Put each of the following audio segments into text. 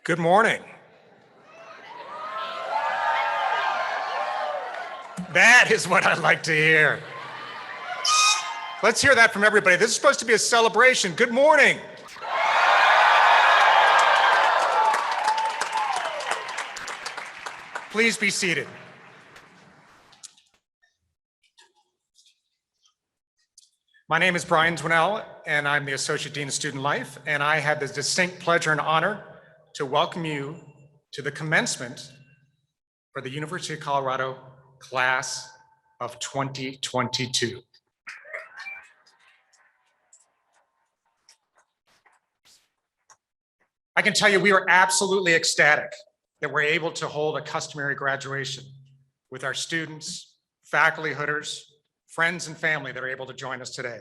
Good morning. That is what I like to hear. Let's hear that from everybody. This is supposed to be a celebration. Good morning. Please be seated. My name is Brian Dwinell, and I'm the Associate Dean of Student Life, and I have the distinct pleasure and honor to welcome you to the commencement for the University of Colorado class of 2022. I can tell you we are absolutely ecstatic that we're able to hold a customary graduation with our students, faculty, hooders, friends, and family that are able to join us today.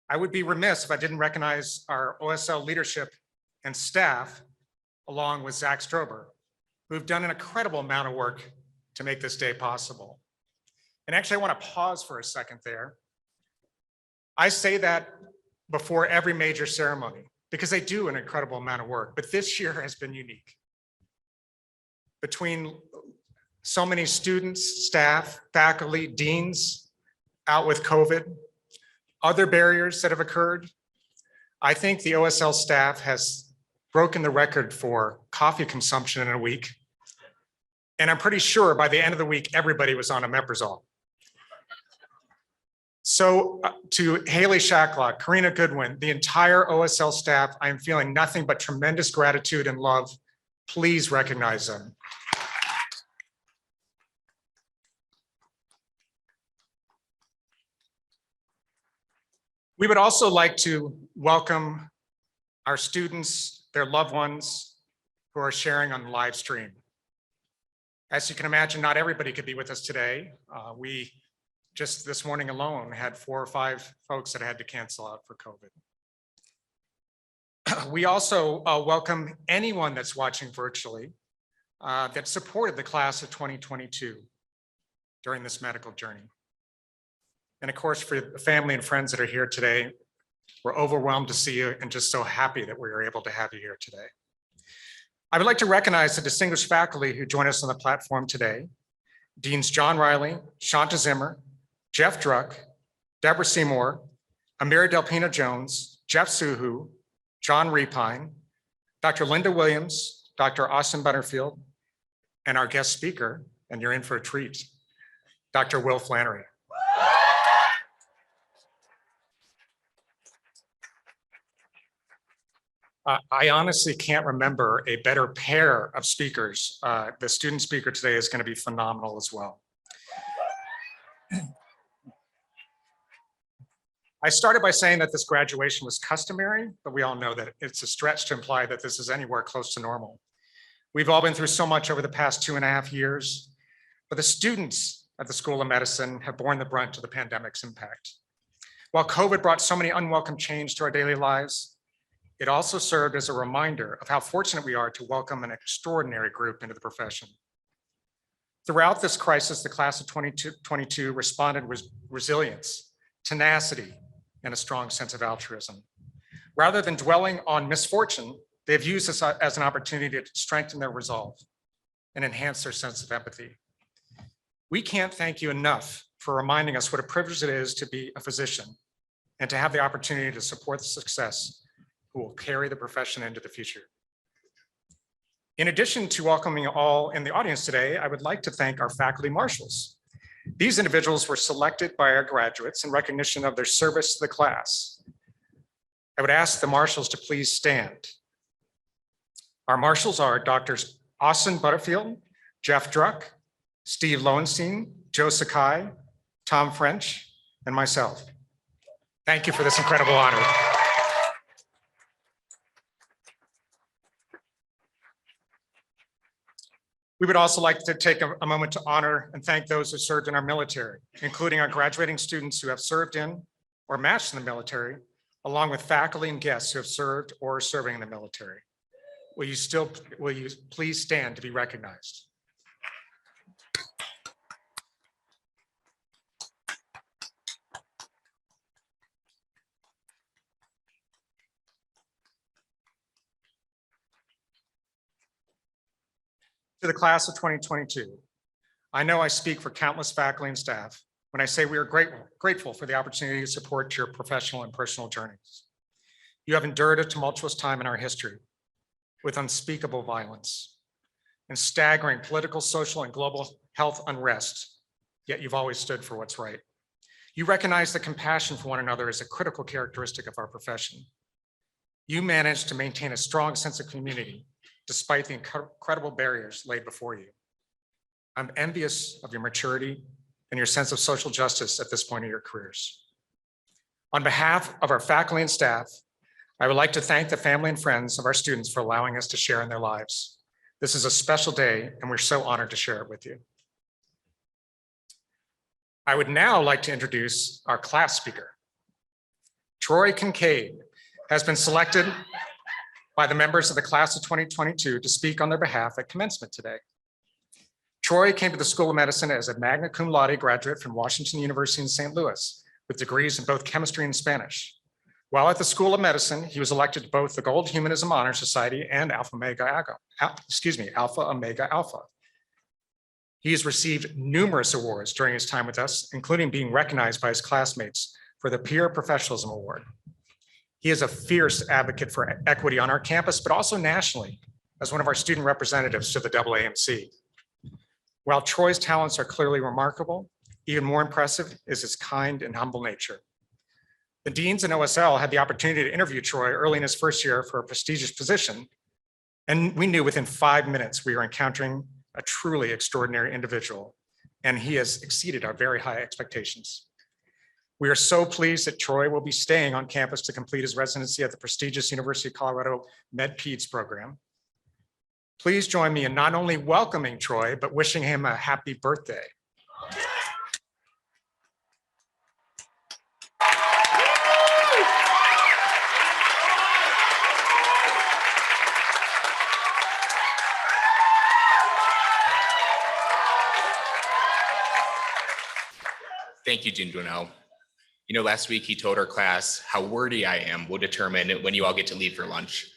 I would be remiss if I didn't recognize our OSL leadership and staff, along with Zach Strober, who've done an incredible amount of work to make this day possible. And actually, I want to pause for a second there. I say that before every major ceremony because they do an incredible amount of work, but this year has been unique. Between so many students, staff, faculty, deans out with COVID, other barriers that have occurred, I think the OSL staff has broken the record for coffee consumption in a week. And I'm pretty sure by the end of the week, everybody was on omeprazole. So to Haley Shacklock, Karina Goodwin, the entire OSL staff, I am feeling nothing but tremendous gratitude and love. Please recognize them. We would also like to welcome our students, their loved ones who are sharing on the live stream. As you can imagine, not everybody could be with us today. We just this morning alone had 4 or 5 folks that had to cancel out for COVID. We also welcome anyone that's watching virtually that supported the class of 2022 during this medical journey. And of course, for the family and friends that are here today, we're overwhelmed to see you and just so happy that we are able to have you here today. I would like to recognize the distinguished faculty who join us on the platform today. Deans John Riley, Shanta Zimmer, Jeff Druck, Deborah Seymour, Amira Delpino Jones, Jeff Suhu, John Repine, Dr. Linda Williams, Dr. Austin Butterfield, and our guest speaker, and you're in for a treat, Dr. Will Flannery. I honestly can't remember a better pair of speakers. The student speaker today is going to be phenomenal as well. I started by saying that this graduation was customary, but we all know that it's a stretch to imply that this is anywhere close to normal. We've all been through so much over the past 2.5 years, but the students at the School of Medicine have borne the brunt of the pandemic's impact. While COVID brought so many unwelcome change to our daily lives, it also served as a reminder of how fortunate we are to welcome an extraordinary group into the profession. Throughout this crisis, the class of 2022 responded with resilience, tenacity, and a strong sense of altruism. Rather than dwelling on misfortune, they've used this as an opportunity to strengthen their resolve and enhance their sense of empathy. We can't thank you enough for reminding us what a privilege it is to be a physician and to have the opportunity to support the success who will carry the profession into the future. In addition to welcoming all in the audience today, I would like to thank our faculty marshals. These individuals were selected by our graduates in recognition of their service to the class. I would ask the marshals to please stand. Our marshals are Drs. Austin Butterfield, Jeff Druck, Steve Lowenstein, Joe Sakai, Tom French, and myself. Thank you for this incredible honor. We would also like to take a moment to honor and thank those who served in our military, including our graduating students who have served in or matched in the military, along with faculty and guests who have served or are serving in the military. Will you please stand to be recognized? To the class of 2022, I know I speak for countless faculty and staff when I say we are grateful for the opportunity to support your professional and personal journeys. You have endured a tumultuous time in our history with unspeakable violence and staggering political, social, and global health unrest, yet you've always stood for what's right. You recognize that compassion for one another is a critical characteristic of our profession. You managed to maintain a strong sense of community despite the incredible barriers laid before you. I'm envious of your maturity and your sense of social justice at this point in your careers. On behalf of our faculty and staff, I would like to thank the family and friends of our students for allowing us to share in their lives. This is a special day, and we're so honored to share it with you. I would now like to introduce our class speaker. Troy Kincaid has been selected by the members of the class of 2022 to speak on their behalf at commencement today. Troy came to the School of Medicine as a magna cum laude graduate from Washington University in St. Louis with degrees in both chemistry and Spanish. While at the School of Medicine, he was elected to both the Gold Humanism Honor Society and Alpha Omega Alpha. He has received numerous awards during his time with us, including being recognized by his classmates for the Peer Professionalism Award. He is a fierce advocate for equity on our campus, but also nationally as one of our student representatives to the AAMC. While Troy's talents are clearly remarkable, even more impressive is his kind and humble nature. The deans and OSL had the opportunity to interview Troy early in his first year for a prestigious position, and we knew within 5 minutes we were encountering a truly extraordinary individual, and he has exceeded our very high expectations. We are so pleased that Troy will be staying on campus to complete his residency at the prestigious University of Colorado Med-Peds program. Please join me in not only welcoming Troy, but wishing him a happy birthday. Thank you, Dean Brunel. You know, last week he told our class how wordy I am will determine when you all get to leave for lunch.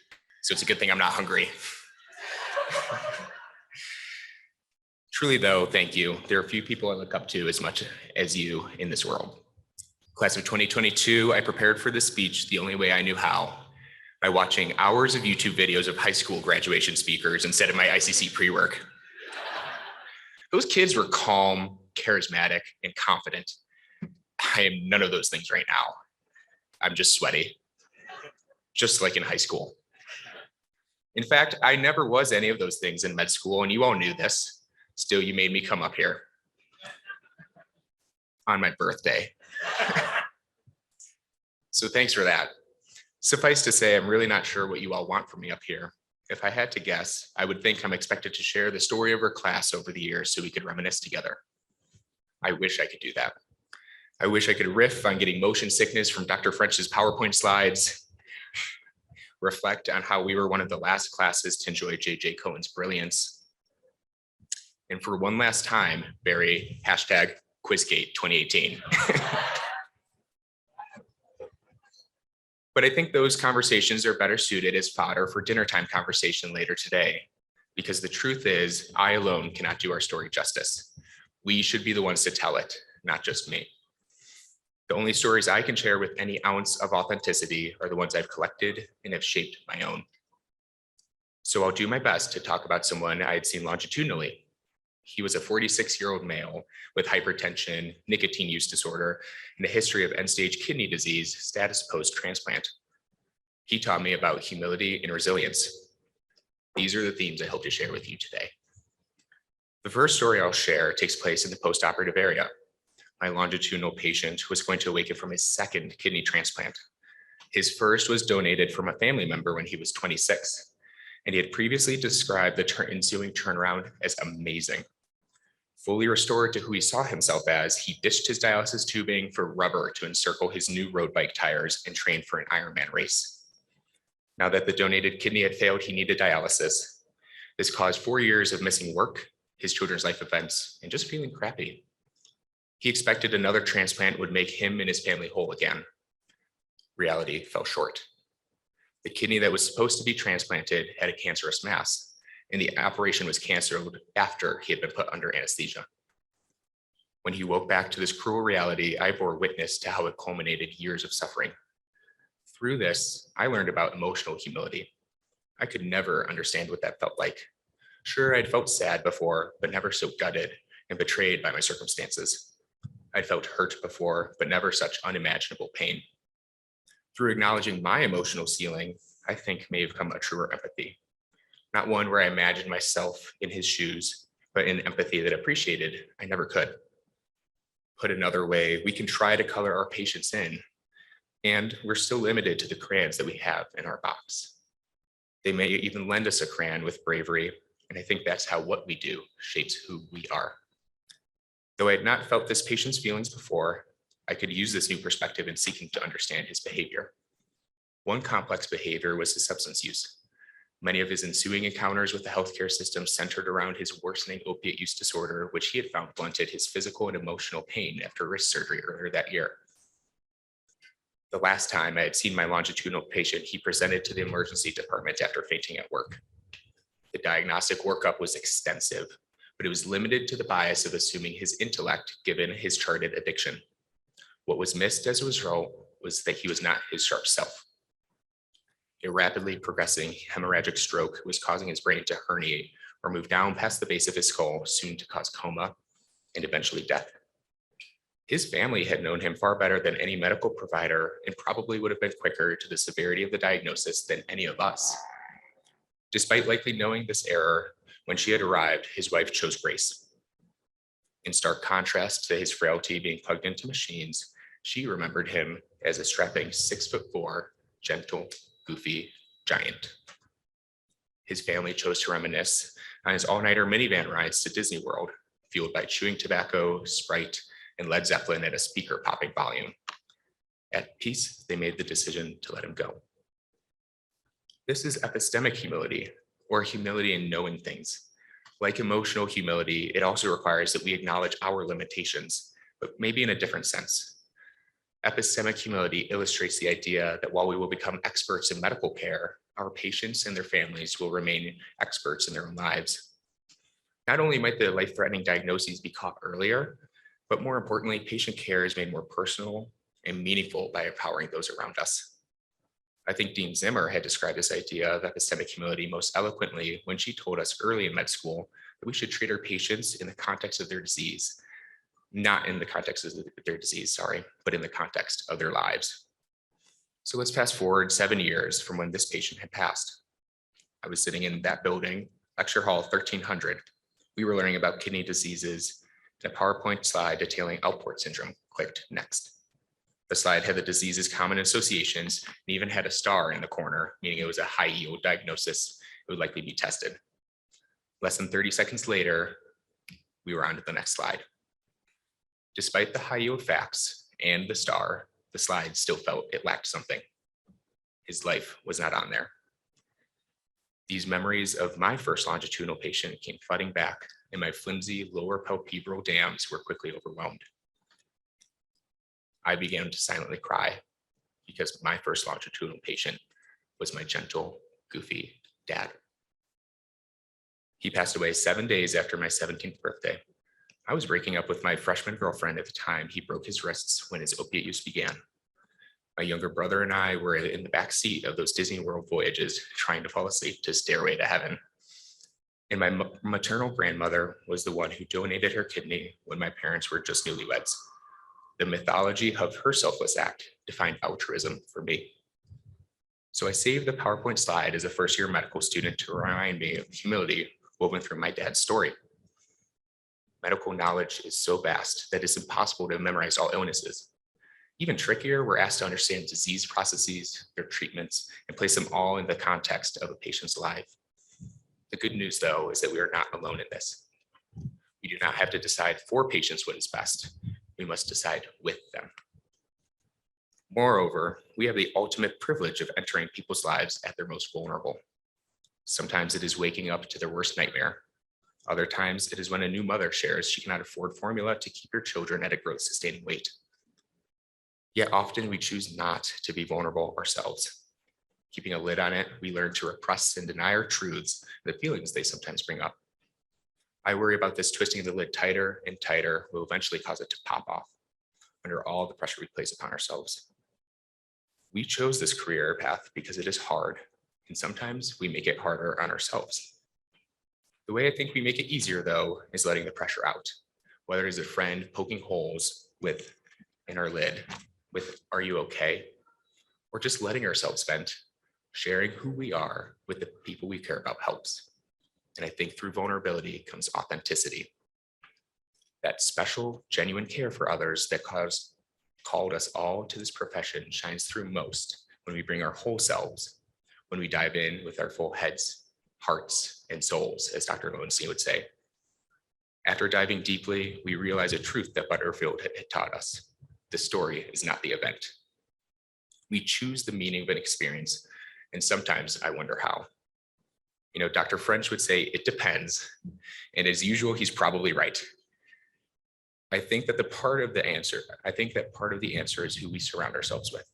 So it's a good thing I'm not hungry. Truly though, thank you. There are few people I look up to as much as you in this world. Class of 2022, I prepared for this speech the only way I knew how, by watching hours of YouTube videos of high school graduation speakers instead of my ICC pre-work. Those kids were calm, charismatic, and confident. I am none of those things right now. I'm just sweaty, just like in high school. In fact, I never was any of those things in med school, and you all knew this. Still, you made me come up here on my birthday. So thanks for that. Suffice to say, I'm really not sure what you all want from me up here. If I had to guess, I would think I'm expected to share the story of our class over the years so we could reminisce together. I wish I could do that. I wish I could riff on getting motion sickness from Dr. French's PowerPoint slides, reflect on how we were one of the last classes to enjoy J.J. Cohen's brilliance. And for one last time, Barry, #Quizgate 2018. But I think those conversations are better suited as fodder for dinner time conversation later today, because the truth is, I alone cannot do our story justice. We should be the ones to tell it, not just me. The only stories I can share with any ounce of authenticity are the ones I've collected and have shaped my own. So I'll do my best to talk about someone I had seen longitudinally. He was a 46-year-old male with hypertension, nicotine use disorder, and a history of end-stage kidney disease, status post-transplant. He taught me about humility and resilience. These are the themes I hope to share with you today. The first story I'll share takes place in the post-operative area. My longitudinal patient was going to awaken from his second kidney transplant. His first was donated from a family member when he was 26, and he had previously described the ensuing turnaround as amazing. Fully restored to who he saw himself as, he ditched his dialysis tubing for rubber to encircle his new road bike tires and train for an Ironman race. Now that the donated kidney had failed, he needed dialysis. This caused 4 years of missing work, his children's life events, and just feeling crappy. He expected another transplant would make him and his family whole again. Reality fell short. The kidney that was supposed to be transplanted had a cancerous mass, and the operation was canceled after he had been put under anesthesia. When he woke back to this cruel reality, I bore witness to how it culminated years of suffering. Through this, I learned about emotional humility. I could never understand what that felt like. Sure, I'd felt sad before, but never so gutted and betrayed by my circumstances. I'd felt hurt before, but never such unimaginable pain. Through acknowledging my emotional ceiling, I think may have come a truer empathy. Not one where I imagined myself in his shoes, but in empathy that appreciated I never could. Put another way, we can try to color our patients in, and we're still limited to the crayons that we have in our box. They may even lend us a crayon with bravery, and I think that's how what we do shapes who we are. Though I had not felt this patient's feelings before, I could use this new perspective in seeking to understand his behavior. One complex behavior was his substance use. Many of his ensuing encounters with the healthcare system centered around his worsening opiate use disorder, which he had found blunted his physical and emotional pain after wrist surgery earlier that year. The last time I had seen my longitudinal patient, he presented to the emergency department after fainting at work. The diagnostic workup was extensive, but it was limited to the bias of assuming his intellect given his charted addiction. What was missed as a result was that he was not his sharp self. A rapidly progressing hemorrhagic stroke was causing his brain to herniate or move down past the base of his skull, soon to cause coma and eventually death. His family had known him far better than any medical provider and probably would have been quicker to the severity of the diagnosis than any of us. Despite likely knowing this error, when she had arrived, his wife chose grace. In stark contrast to his frailty being plugged into machines, she remembered him as a strapping 6'4", gentle, goofy giant. His family chose to reminisce on his all-nighter minivan rides to Disney World, fueled by chewing tobacco, Sprite, and Led Zeppelin at a speaker popping volume. At peace, they made the decision to let him go. This is epistemic humility, or humility in knowing things. Like emotional humility, it also requires that we acknowledge our limitations, but maybe in a different sense. Epistemic humility illustrates the idea that while we will become experts in medical care, our patients and their families will remain experts in their own lives. Not only might the life-threatening diagnoses be caught earlier, but more importantly, patient care is made more personal and meaningful by empowering those around us. I think Dean Zimmer had described this idea of epistemic humility most eloquently when she told us early in med school that we should treat our patients in the context of their disease. Not in the context of their disease, but in the context of their lives. So let's fast forward 7 years from when this patient had passed. I was sitting in that building, lecture hall 1300. We were learning about kidney diseases, and a PowerPoint slide detailing Alport syndrome clicked next. The slide had the disease's common associations and even had a star in the corner, meaning it was a high yield diagnosis. It would likely be tested. Less than 30 seconds later, we were on to the next slide. Despite the high yield facts and the star, the slide still felt it lacked something. His life was not on there. These memories of my first longitudinal patient came flooding back, and my flimsy lower palpebral dams were quickly overwhelmed. I began to silently cry because my first longitudinal patient was my gentle, goofy dad. He passed away 7 days after my 17th birthday. I was breaking up with my freshman girlfriend at the time he broke his wrists when his opiate use began. My younger brother and I were in the back seat of those Disney World voyages, trying to fall asleep to Stairway to Heaven. And my maternal grandmother was the one who donated her kidney when my parents were just newlyweds. The mythology of her selfless act defined altruism for me. So I saved the PowerPoint slide as a first-year medical student to remind me of humility woven through my dad's story. Medical knowledge is so vast that it's impossible to memorize all illnesses. Even trickier, we're asked to understand disease processes, their treatments, and place them all in the context of a patient's life. The good news, though, is that we are not alone in this. We do not have to decide for patients what is best. We must decide with them. Moreover, we have the ultimate privilege of entering people's lives at their most vulnerable. Sometimes it is waking up to their worst nightmare. Other times it is when a new mother shares she cannot afford formula to keep her children at a growth-sustaining weight. Yet often we choose not to be vulnerable ourselves. Keeping a lid on it, we learn to repress and deny our truths, the feelings they sometimes bring up. I worry about this twisting the lid tighter and tighter will eventually cause it to pop off under all the pressure we place upon ourselves. We chose this career path because it is hard, and sometimes we make it harder on ourselves. The way I think we make it easier, though, is letting the pressure out, whether it is a friend poking holes in our lid with, "Are you okay?" or just letting ourselves vent. Sharing who we are with the people we care about helps. And I think through vulnerability comes authenticity. That special, genuine care for others that called us all to this profession shines through most when we bring our whole selves, when we dive in with our full heads, hearts, and souls, as Dr. Lowenstein would say. After diving deeply, we realize a truth that Butterfield had taught us. The story is not the event. We choose the meaning of an experience, and sometimes I wonder how. You know, Dr. French would say, "It depends." And as usual, he's probably right. I think that part of the answer is who we surround ourselves with.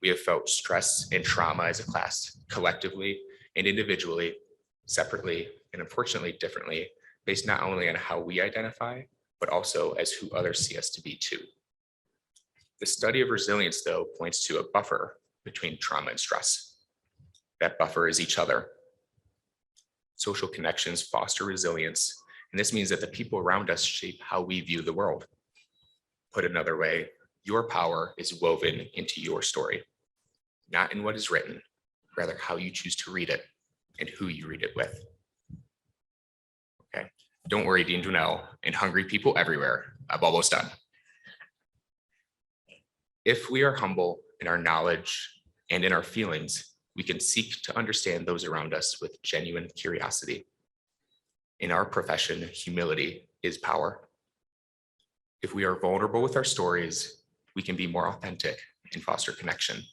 We have felt stress and trauma as a class, collectively and individually, separately, and unfortunately differently, based not only on how we identify, but also as who others see us to be too. The study of resilience, though, points to a buffer between trauma and stress. That buffer is each other. Social connections foster resilience, and this means that the people around us shape how we view the world. Put another way, your power is woven into your story, not in what is written, rather how you choose to read it and who you read it with. Okay, don't worry, Dean Dwinell and hungry people everywhere. I'm almost done. If we are humble in our knowledge and in our feelings, we can seek to understand those around us with genuine curiosity. In our profession, humility is power. If we are vulnerable with our stories, we can be more authentic and foster connection.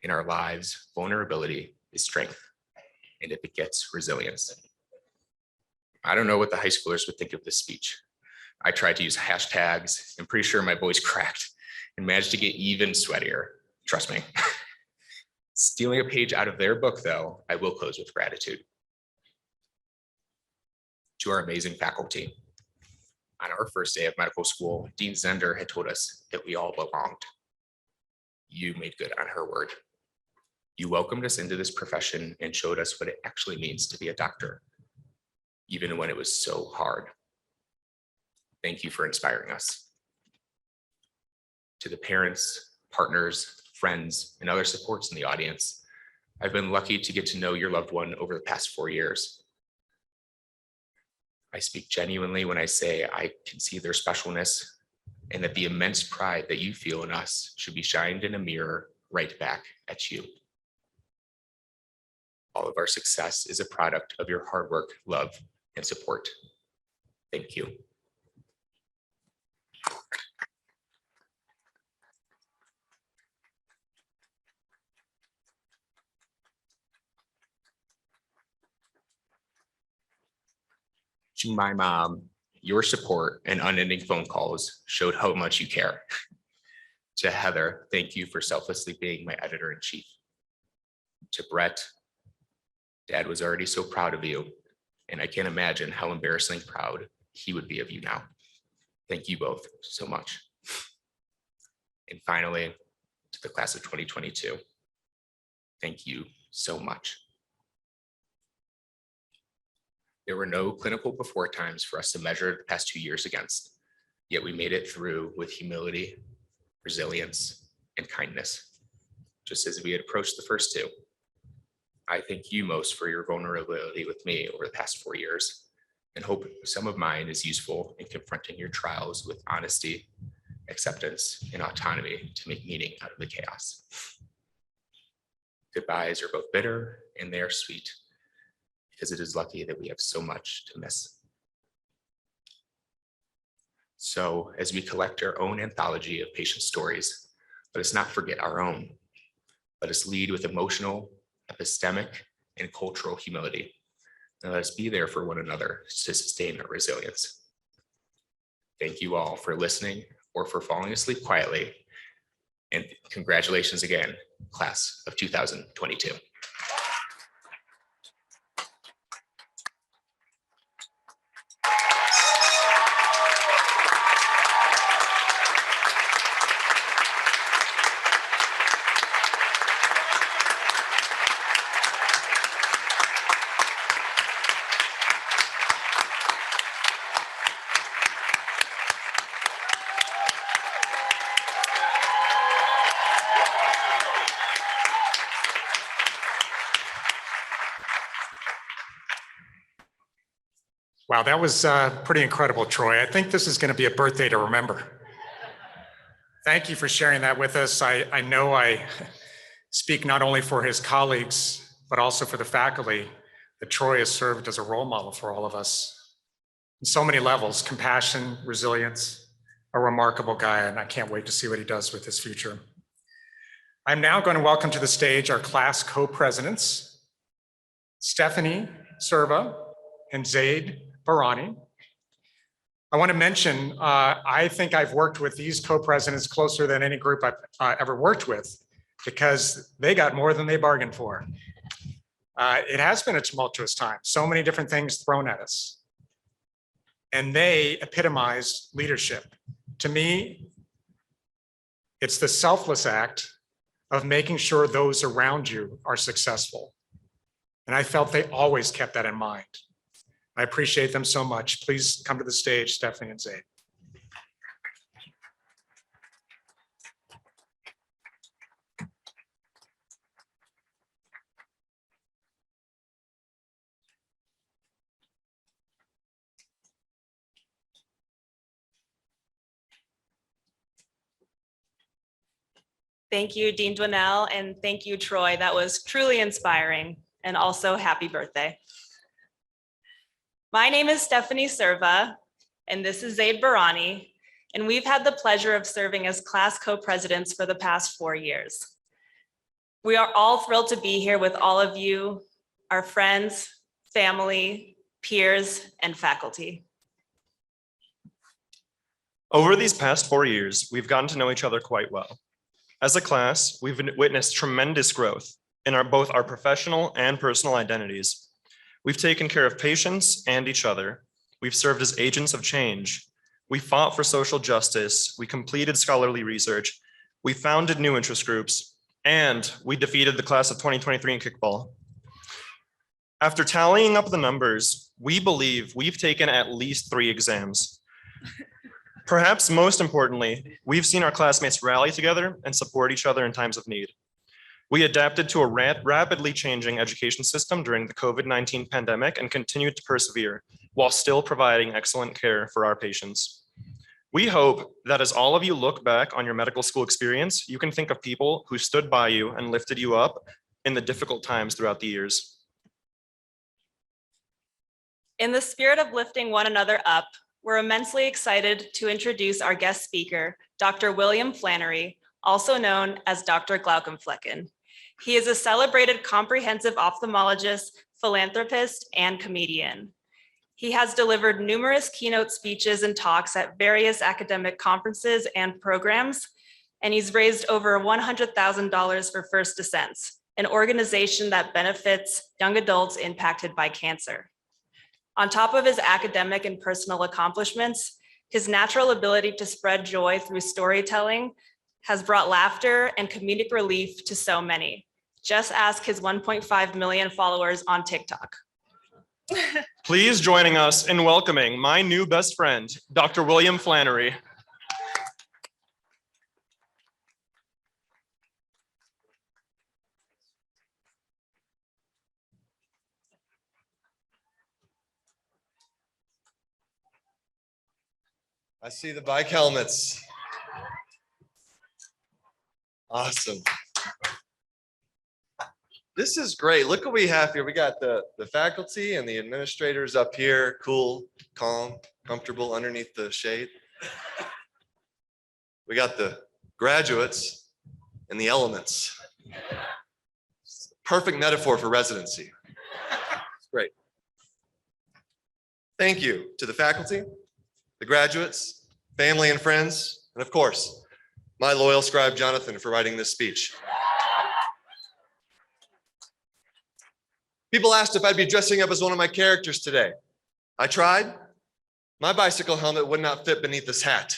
In our lives, vulnerability is strength, and it begets resilience. I don't know what the high schoolers would think of this speech. I tried to use hashtags. I'm pretty sure my voice cracked and managed to get even sweatier. Trust me. Stealing a page out of their book, though, I will close with gratitude. To our amazing faculty. On our first day of medical school, Dean Zender had told us that we all belonged. You made good on her word. You welcomed us into this profession and showed us what it actually means to be a doctor, even when it was so hard. Thank you for inspiring us. To the parents, partners, friends, and other supports in the audience, I've been lucky to get to know your loved one over the past 4 years. I speak genuinely when I say I can see their specialness and that the immense pride that you feel in us should be shined in a mirror right back at you. All of our success is a product of your hard work, love, and support. Thank you. To my mom, your support and unending phone calls showed how much you care. To Heather, thank you for selflessly being my editor-in-chief. To Brett, Dad was already so proud of you, and I can't imagine how embarrassingly proud he would be of you now. Thank you both so much. And finally, to the class of 2022, thank you so much. There were no clinical before times for us to measure the past 2 years against, yet we made it through with humility, resilience, and kindness, just as we had approached the first 2. I thank you most for your vulnerability with me over the past 4 years, and hope some of mine is useful in confronting your trials with honesty, acceptance, and autonomy to make meaning out of the chaos. Goodbyes are both bitter and they are sweet, because it is lucky that we have so much to miss. So as we collect our own anthology of patient stories, let us not forget our own. Let us lead with emotional, epistemic, and cultural humility. And let us be there for one another to sustain our resilience. Thank you all for listening or for falling asleep quietly. And congratulations again, class of 2022. Wow, that was pretty incredible, Troy. I think this is going to be a birthday to remember. Thank you for sharing that with us. I know I speak not only for his colleagues, but also for the faculty that Troy has served as a role model for all of us in so many levels: compassion, resilience, a remarkable guy, and I can't wait to see what he does with his future. I'm now going to welcome to the stage our class co-presidents, Stephanie Serva and Zaid Barani. I want to mention, I think I've worked with these co-presidents closer than any group I've ever worked with, because they got more than they bargained for. It has been a tumultuous time, so many different things thrown at us. And they epitomize leadership. To me, it's the selfless act of making sure those around you are successful. And I felt they always kept that in mind. I appreciate them so much. Please come to the stage, Stephanie and Zaid. Thank you, Dean Dwinell, and thank you, Troy. That was truly inspiring, and also happy birthday. My name is Stephanie Serva, and this is Zaid Barani, and we've had the pleasure of serving as class co-presidents for the past 4 years. We are all thrilled to be here with all of you, our friends, family, peers, and faculty. Over these past 4 years, we've gotten to know each other quite well. As a class, we've witnessed tremendous growth in both our professional and personal identities. We've taken care of patients and each other. We've served as agents of change. We fought for social justice. We completed scholarly research. We founded new interest groups, and we defeated the class of 2023 in kickball. After tallying up the numbers, we believe we've taken at least 3 exams. Perhaps most importantly, we've seen our classmates rally together and support each other in times of need. We adapted to a rapidly changing education system during the COVID-19 pandemic and continued to persevere while still providing excellent care for our patients. We hope that as all of you look back on your medical school experience, you can think of people who stood by you and lifted you up in the difficult times throughout the years. In the spirit of lifting one another up, we're immensely excited to introduce our guest speaker, Dr. William Flannery, also known as Dr. Glaucomflecken. He is a celebrated comprehensive ophthalmologist, philanthropist, and comedian. He has delivered numerous keynote speeches and talks at various academic conferences and programs, and he's raised over $100,000 for First Descents, an organization that benefits young adults impacted by cancer. On top of his academic and personal accomplishments, his natural ability to spread joy through storytelling has brought laughter and comedic relief to so many. Just ask his 1.5 million followers on TikTok. Please joining us in welcoming my new best friend, Dr. William Flannery. I see the bike helmets. Awesome. This is great. Look what we have here. We got the faculty and the administrators up here, cool, calm, comfortable underneath the shade. We got the graduates and the elements. Perfect metaphor for residency. Great. Thank you to the faculty, the graduates, family and friends, and of course, my loyal scribe, Jonathan, for writing this speech. People asked if I'd be dressing up as one of my characters today. I tried. My bicycle helmet would not fit beneath this hat.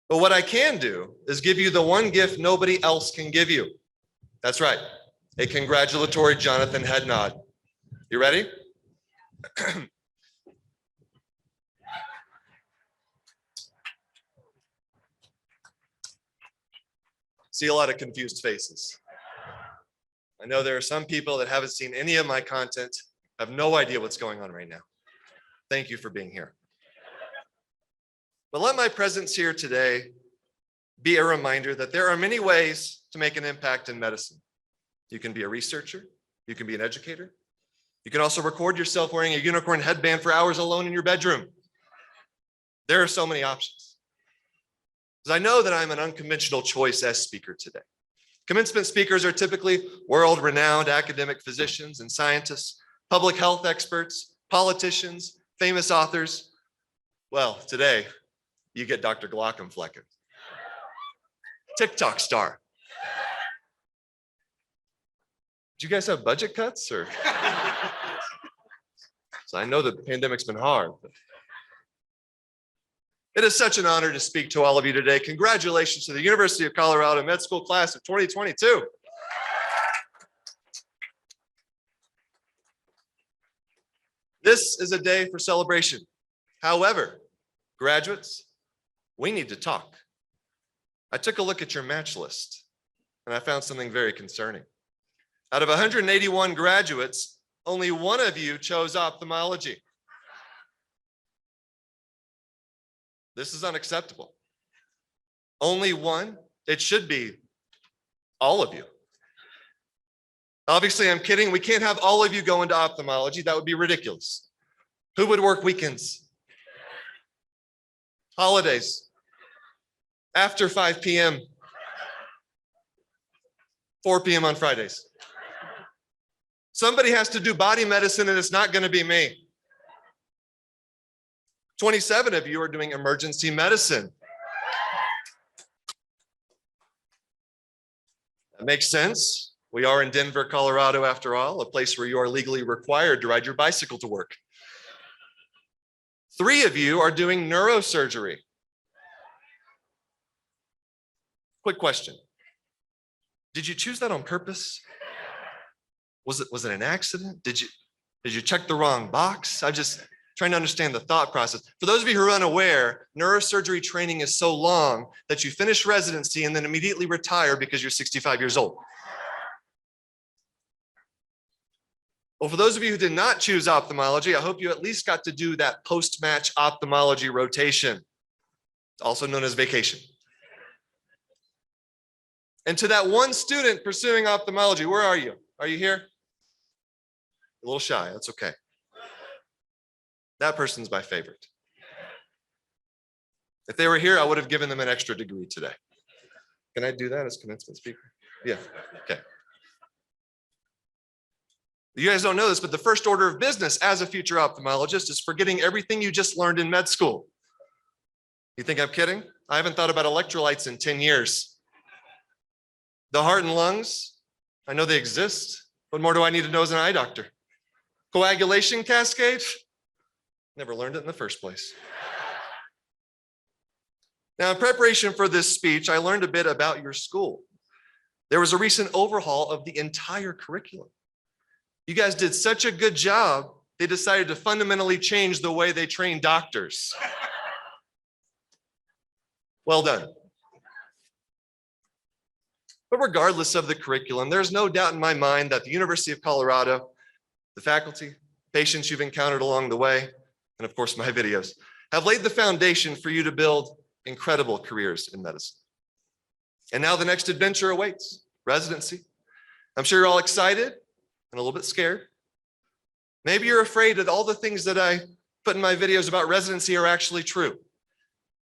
But what I can do is give you the one gift nobody else can give you. That's right, a congratulatory Jonathan head nod. You ready? See a lot of confused faces. I know there are some people that haven't seen any of my content, have no idea what's going on right now. Thank you for being here. But let my presence here today be a reminder that there are many ways to make an impact in medicine. You can be a researcher, you can be an educator. You can also record yourself wearing a unicorn headband for hours alone in your bedroom. There are so many options. Because I know that I'm an unconventional choice as speaker today. Commencement speakers are typically world-renowned academic physicians and scientists, public health experts, politicians, famous authors. Well, today, you get Dr. Glockenflecken, TikTok star. Do you guys have budget cuts or? So I know that the pandemic's been hard. But it is such an honor to speak to all of you today. Congratulations to the University of Colorado Med School class of 2022. This is a day for celebration. However, graduates, we need to talk. I took a look at your match list and I found something very concerning. Out of 181 graduates, only one of you chose ophthalmology. This is unacceptable. Only one? It should be all of you. Obviously, I'm kidding. We can't have all of you go into ophthalmology. That would be ridiculous. Who would work weekends? Holidays? After 5 p.m.? 4 p.m. on Fridays? Somebody has to do body medicine and it's not going to be me. 27 of you are doing emergency medicine. That makes sense. We are in Denver, Colorado, after all, a place where you are legally required to ride your bicycle to work. 3 of you are doing neurosurgery. Quick question. Did you choose that on purpose? Was it an accident? Did you check the wrong box? I'm just trying to understand the thought process. For those of you who are unaware, neurosurgery training is so long that you finish residency and then immediately retire because you're 65 years old. Well, for those of you who did not choose ophthalmology, I hope you at least got to do that post-match ophthalmology rotation, also known as vacation. And to that one student pursuing ophthalmology, where are you? Are you here? A little shy, that's okay. That person's my favorite. If they were here, I would have given them an extra degree today. Can I do that as commencement speaker? Yeah, okay. You guys don't know this, but the first order of business as a future ophthalmologist is forgetting everything you just learned in med school. You think I'm kidding? I haven't thought about electrolytes in 10 years. The heart and lungs, I know they exist. What more do I need to know as an eye doctor? Coagulation cascade? Never learned it in the first place. Now, in preparation for this speech, I learned a bit about your school. There was a recent overhaul of the entire curriculum. You guys did such a good job, they decided to fundamentally change the way they train doctors. Well done. But regardless of the curriculum, there's no doubt in my mind that the University of Colorado, the faculty, patients you've encountered along the way, and of course my videos, have laid the foundation for you to build incredible careers in medicine. And now the next adventure awaits, residency. I'm sure you're all excited and a little bit scared. Maybe you're afraid that all the things that I put in my videos about residency are actually true.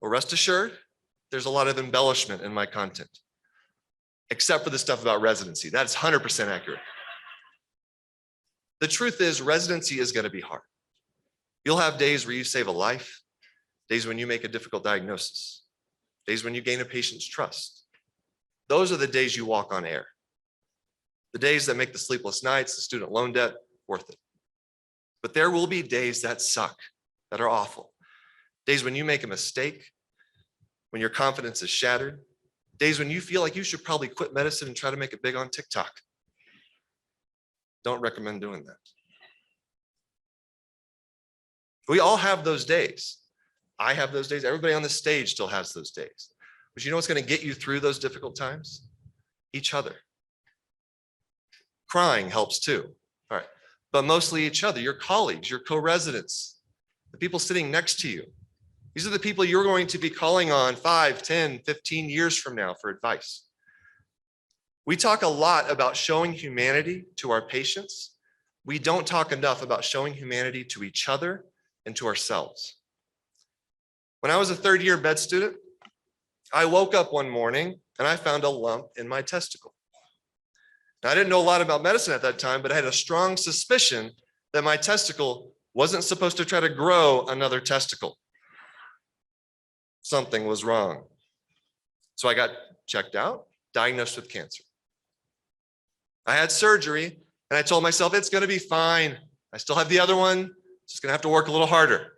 Well, rest assured, there's a lot of embellishment in my content, except for the stuff about residency. That's 100% accurate. The truth is, residency is going to be hard. You'll have days where you save a life, days when you make a difficult diagnosis. days when you gain a patient's trust. Those are the days you walk on air. The days that make the sleepless nights, the student loan debt, worth it. But there will be days that suck, that are awful. Days when you make a mistake, when your confidence is shattered, days when you feel like you should probably quit medicine and try to make it big on TikTok. Don't recommend doing that. We all have those days. I have those days. Everybody on the stage still has those days. But you know what's going to get you through those difficult times? Each other. Crying helps too. All right. But mostly each other, your colleagues, your co-residents, the people sitting next to you. These are the people you're going to be calling on 5, 10, 15 years from now for advice. We talk a lot about showing humanity to our patients. We don't talk enough about showing humanity to each other and to ourselves. When I was a third-year med student, I woke up one morning and I found a lump in my testicle. Now, I didn't know a lot about medicine at that time, but I had a strong suspicion that my testicle wasn't supposed to try to grow another testicle. Something was wrong. So I got checked out, diagnosed with cancer. I had surgery and I told myself it's going to be fine. I still have the other one, just going to have to work a little harder.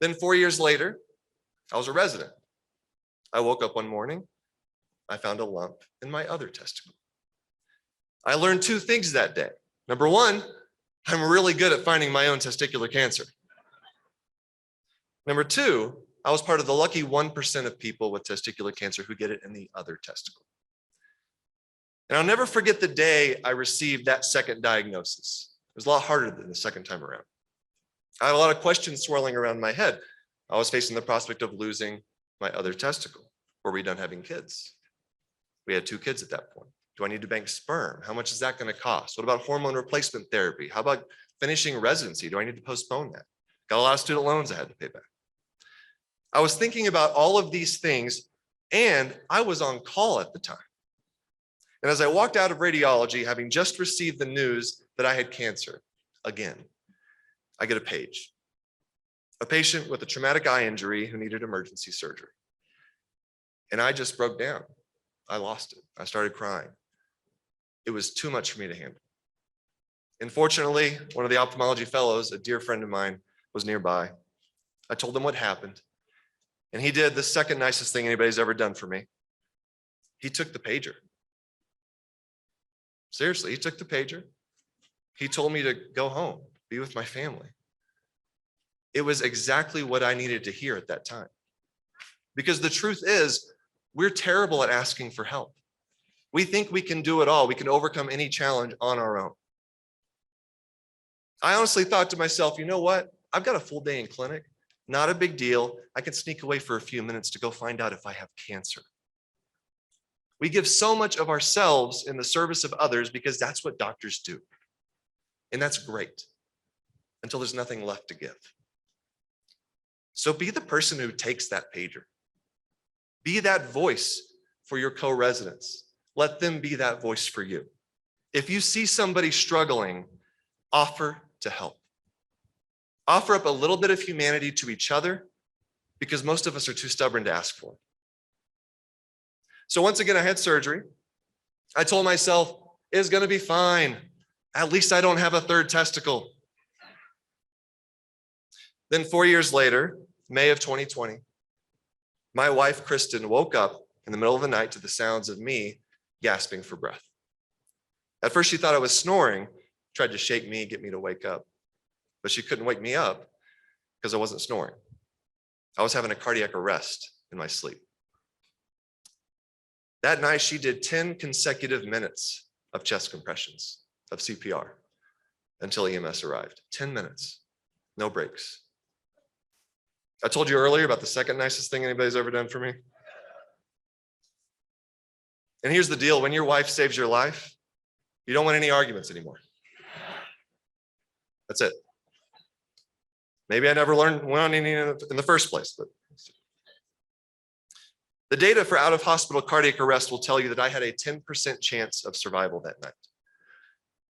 Then 4 years later, I was a resident. I woke up one morning, I found a lump in my other testicle. I learned 2 things that day. Number one, I'm really good at finding my own testicular cancer. Number 2, I was part of the lucky 1% of people with testicular cancer who get it in the other testicle. And I'll never forget the day I received that second diagnosis. It was a lot harder than the second time around. I had a lot of questions swirling around my head. I was facing the prospect of losing my other testicle. Were we done having kids? We had 2 kids at that point. Do I need to bank sperm? How much is that going to cost? What about hormone replacement therapy? How about finishing residency? Do I need to postpone that? Got a lot of student loans I had to pay back. I was thinking about all of these things, and I was on call at the time. And as I walked out of radiology, having just received the news that I had cancer again, I get a page. A patient with a traumatic eye injury who needed emergency surgery. And I just broke down. I lost it. I started crying. It was too much for me to handle. Unfortunately, one of the ophthalmology fellows, a dear friend of mine, was nearby. I told him what happened. And he did the second nicest thing anybody's ever done for me. He took the pager. Seriously, he took the pager. He told me to go home, be with my family. It was exactly what I needed to hear at that time. Because the truth is, we're terrible at asking for help. We think we can do it all. We can overcome any challenge on our own. I honestly thought to myself, you know what? I've got a full day in clinic. Not a big deal. I can sneak away for a few minutes to go find out if I have cancer. We give so much of ourselves in the service of others because that's what doctors do. And that's great until there's nothing left to give. So be the person who takes that pager. Be that voice for your co-residents. Let them be that voice for you. If you see somebody struggling, offer to help. Offer up a little bit of humanity to each other because most of us are too stubborn to ask for it. So once again, I had surgery. I told myself, it's going to be fine. At least I don't have a third testicle. Then 4 years later, May of 2020, my wife, Kristen, woke up in the middle of the night to the sounds of me gasping for breath. At first, she thought I was snoring, tried to shake me, get me to wake up. But she couldn't wake me up because I wasn't snoring. I was having a cardiac arrest in my sleep. That night, she did 10 consecutive minutes of chest compressions, of CPR, until EMS arrived. 10 minutes, no breaks. I told you earlier about the second nicest thing anybody's ever done for me. And here's the deal, when your wife saves your life, you don't want any arguments anymore. That's it. Maybe I never went on any in the first place, but the data for out-of-hospital cardiac arrest will tell you that I had a 10% chance of survival that night.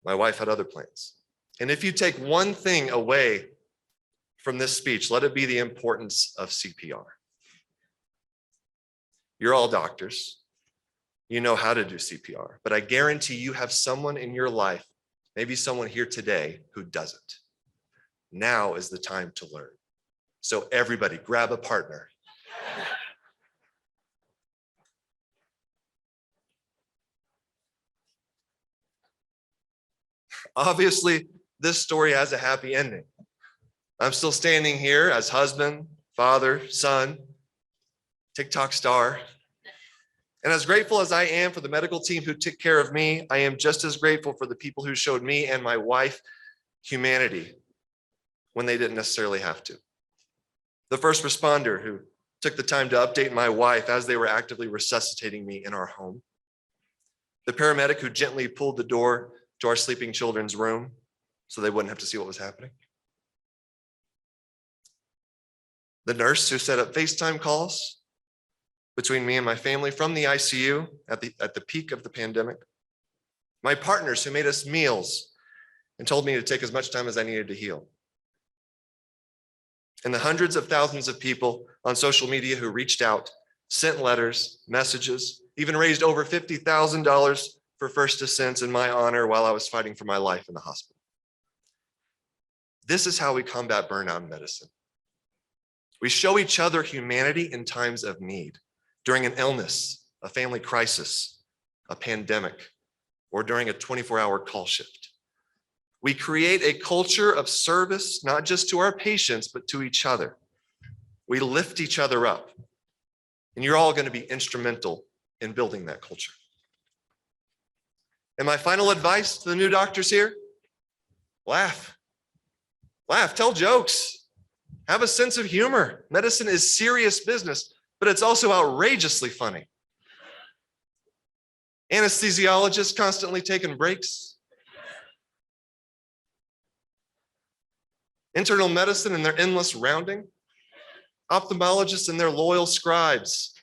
My wife had other plans. And if you take one thing away from this speech, let it be the importance of CPR. You're all doctors. You know how to do CPR, but I guarantee you have someone in your life, maybe someone here today, who doesn't. Now is the time to learn. So everybody grab a partner. Obviously, this story has a happy ending. I'm still standing here as husband, father, son, TikTok star. And as grateful as I am for the medical team who took care of me, I am just as grateful for the people who showed me and my wife humanity when they didn't necessarily have to. The first responder who took the time to update my wife as they were actively resuscitating me in our home. The paramedic who gently pulled the door to our sleeping children's room so they wouldn't have to see what was happening. The nurse who set up FaceTime calls between me and my family from the ICU at the peak of the pandemic. My partners who made us meals and told me to take as much time as I needed to heal. And the hundreds of thousands of people on social media who reached out, sent letters, messages, even raised over $50,000 for first ascents in my honor while I was fighting for my life in the hospital. This is how we combat burnout in medicine. We show each other humanity in times of need, during an illness, a family crisis, a pandemic, or during a 24-hour call shift. We create a culture of service, not just to our patients, but to each other. We lift each other up. And you're all going to be instrumental in building that culture. And my final advice to the new doctors here, laugh. Laugh, tell jokes. Have a sense of humor. Medicine is serious business, but it's also outrageously funny. Anesthesiologists constantly taking breaks. Internal medicine and their endless rounding. Ophthalmologists and their loyal scribes.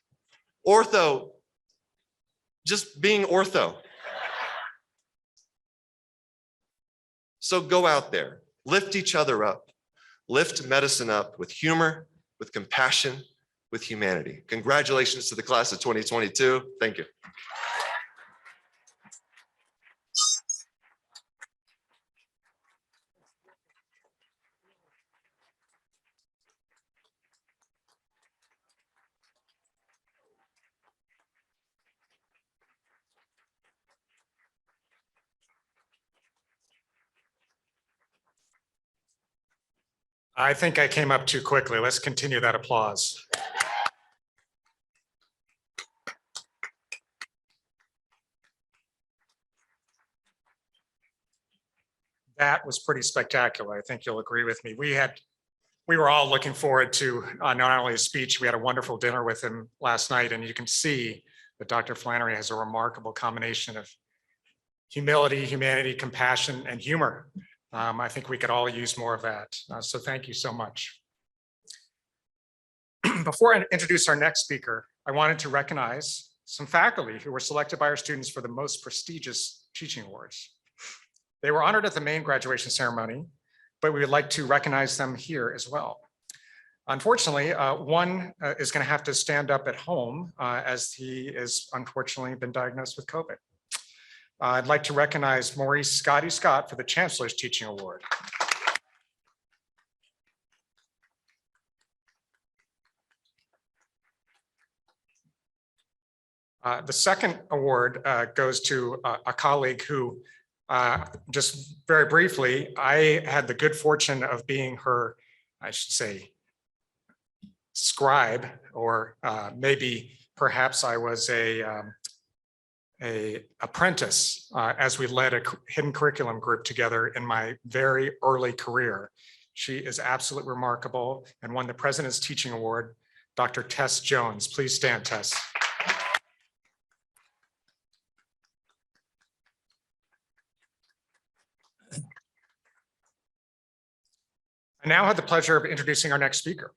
Ortho, just being ortho. So go out there, lift each other up, lift medicine up with humor, with compassion, with humanity. Congratulations to the class of 2022. Thank you. I think I came up too quickly. Let's continue that applause. That was pretty spectacular. I think you'll agree with me. We were all looking forward to not only his speech, we had a wonderful dinner with him last night, and you can see that Dr. Flannery has a remarkable combination of humility, humanity, compassion, and humor. I think we could all use more of that. So thank you so much. Before I introduce our next speaker, I wanted to recognize some faculty who were selected by our students for the most prestigious teaching awards. They were honored at the main graduation ceremony, but we would like to recognize them here as well. Unfortunately, one is going to have to stand up at home as he is unfortunately been diagnosed with COVID. I'd like to recognize Maurice Scott for the Chancellor's Teaching Award. The second award goes to a colleague who, just very briefly, I had the good fortune of being her, I should say, scribe, or maybe perhaps I was a apprentice as we led a hidden curriculum group together in my very early career. She is absolutely remarkable and won the President's Teaching Award, Dr. Tess Jones. Please stand, Tess. I now have the pleasure of introducing our next speaker,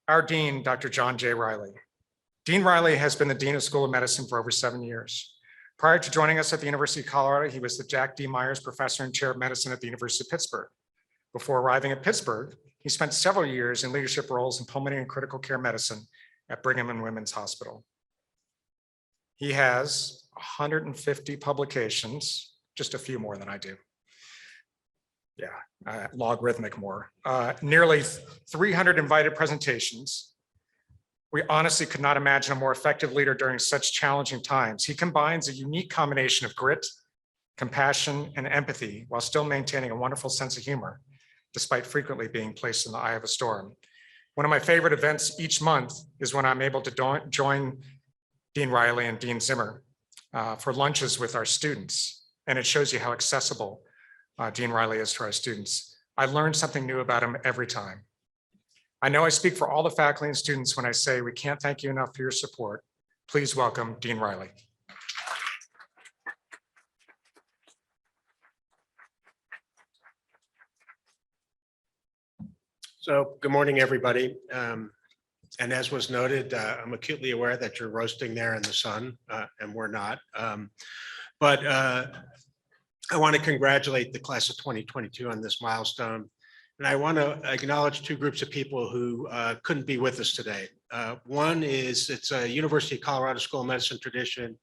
our Dean, Dr. John J. Riley. Dean Riley has been the Dean of School of Medicine for over 7 years. Prior to joining us at the University of Colorado, he was the Jack D. Myers Professor and Chair of Medicine at the University of Pittsburgh. Before arriving at Pittsburgh, he spent several years in leadership roles in pulmonary and critical care medicine at Brigham and Women's Hospital. He has 150 publications, just a few more than I do. Yeah, logarithmic more. Nearly 300 invited presentations. We honestly could not imagine a more effective leader during such challenging times. He combines a unique combination of grit, compassion, and empathy while still maintaining a wonderful sense of humor, despite frequently being placed in the eye of a storm. One of my favorite events each month is when I'm able to join Dean Riley and Dean Zimmer for lunches with our students. And it shows you how accessible Dean Riley is to our students. I learn something new about him every time. I know I speak for all the faculty and students when I say we can't thank you enough for your support. Please welcome Dean Riley. So good morning, everybody. And as was noted, I'm acutely aware that you're roasting there in the sun, and we're not. But I want to congratulate the class of 2022 on this milestone. And I want to acknowledge two groups of people who couldn't be with us today. One is it's a University of Colorado School of Medicine tradition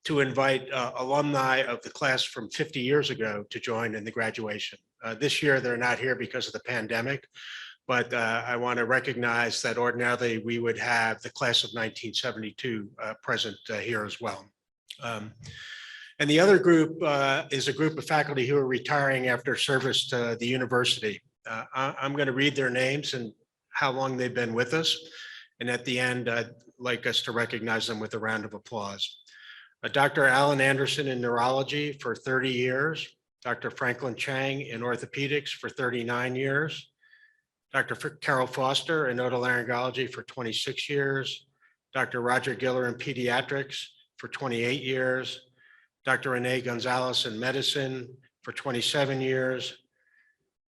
to invite alumni of the class from 50 years ago to join in the graduation. This year, they're not here because of the pandemic, but I want to recognize that ordinarily we would have the class of 1972 present here as well. And the other group is a group of faculty who are retiring after service to the university. I'm going to read their names and how long they've been with us. And at the end, I'd like us to recognize them with a round of applause. Dr. Alan Anderson in neurology for 30 years. Dr. Franklin Chang in orthopedics for 39 years. Dr. Carol Foster in otolaryngology for 26 years. Dr. Roger Giller in pediatrics for 28 years. Dr. Renee Gonzalez in medicine for 27 years.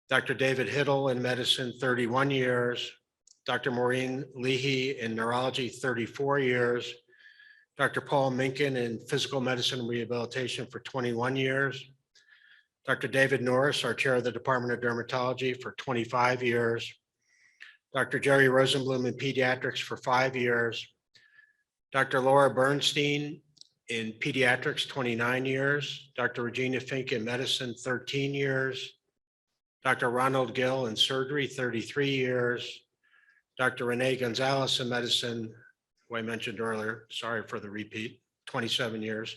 Dr. David Hiddle in medicine, 31 years. Dr. Maureen Leahy in neurology, 34 years. Dr. Paul Minkin in physical medicine and rehabilitation for 21 years. Dr. David Norris, our chair of the Department of Dermatology for 25 years. Dr. Jerry Rosenblum in pediatrics for 5 years. Dr. Laura Bernstein in pediatrics, 29 years. Dr. Regina Fink in medicine, 13 years. Dr. Ronald Gill in surgery, 33 years. Dr. Renee Gonzalez in medicine, who I mentioned earlier, sorry for the repeat, 27 years.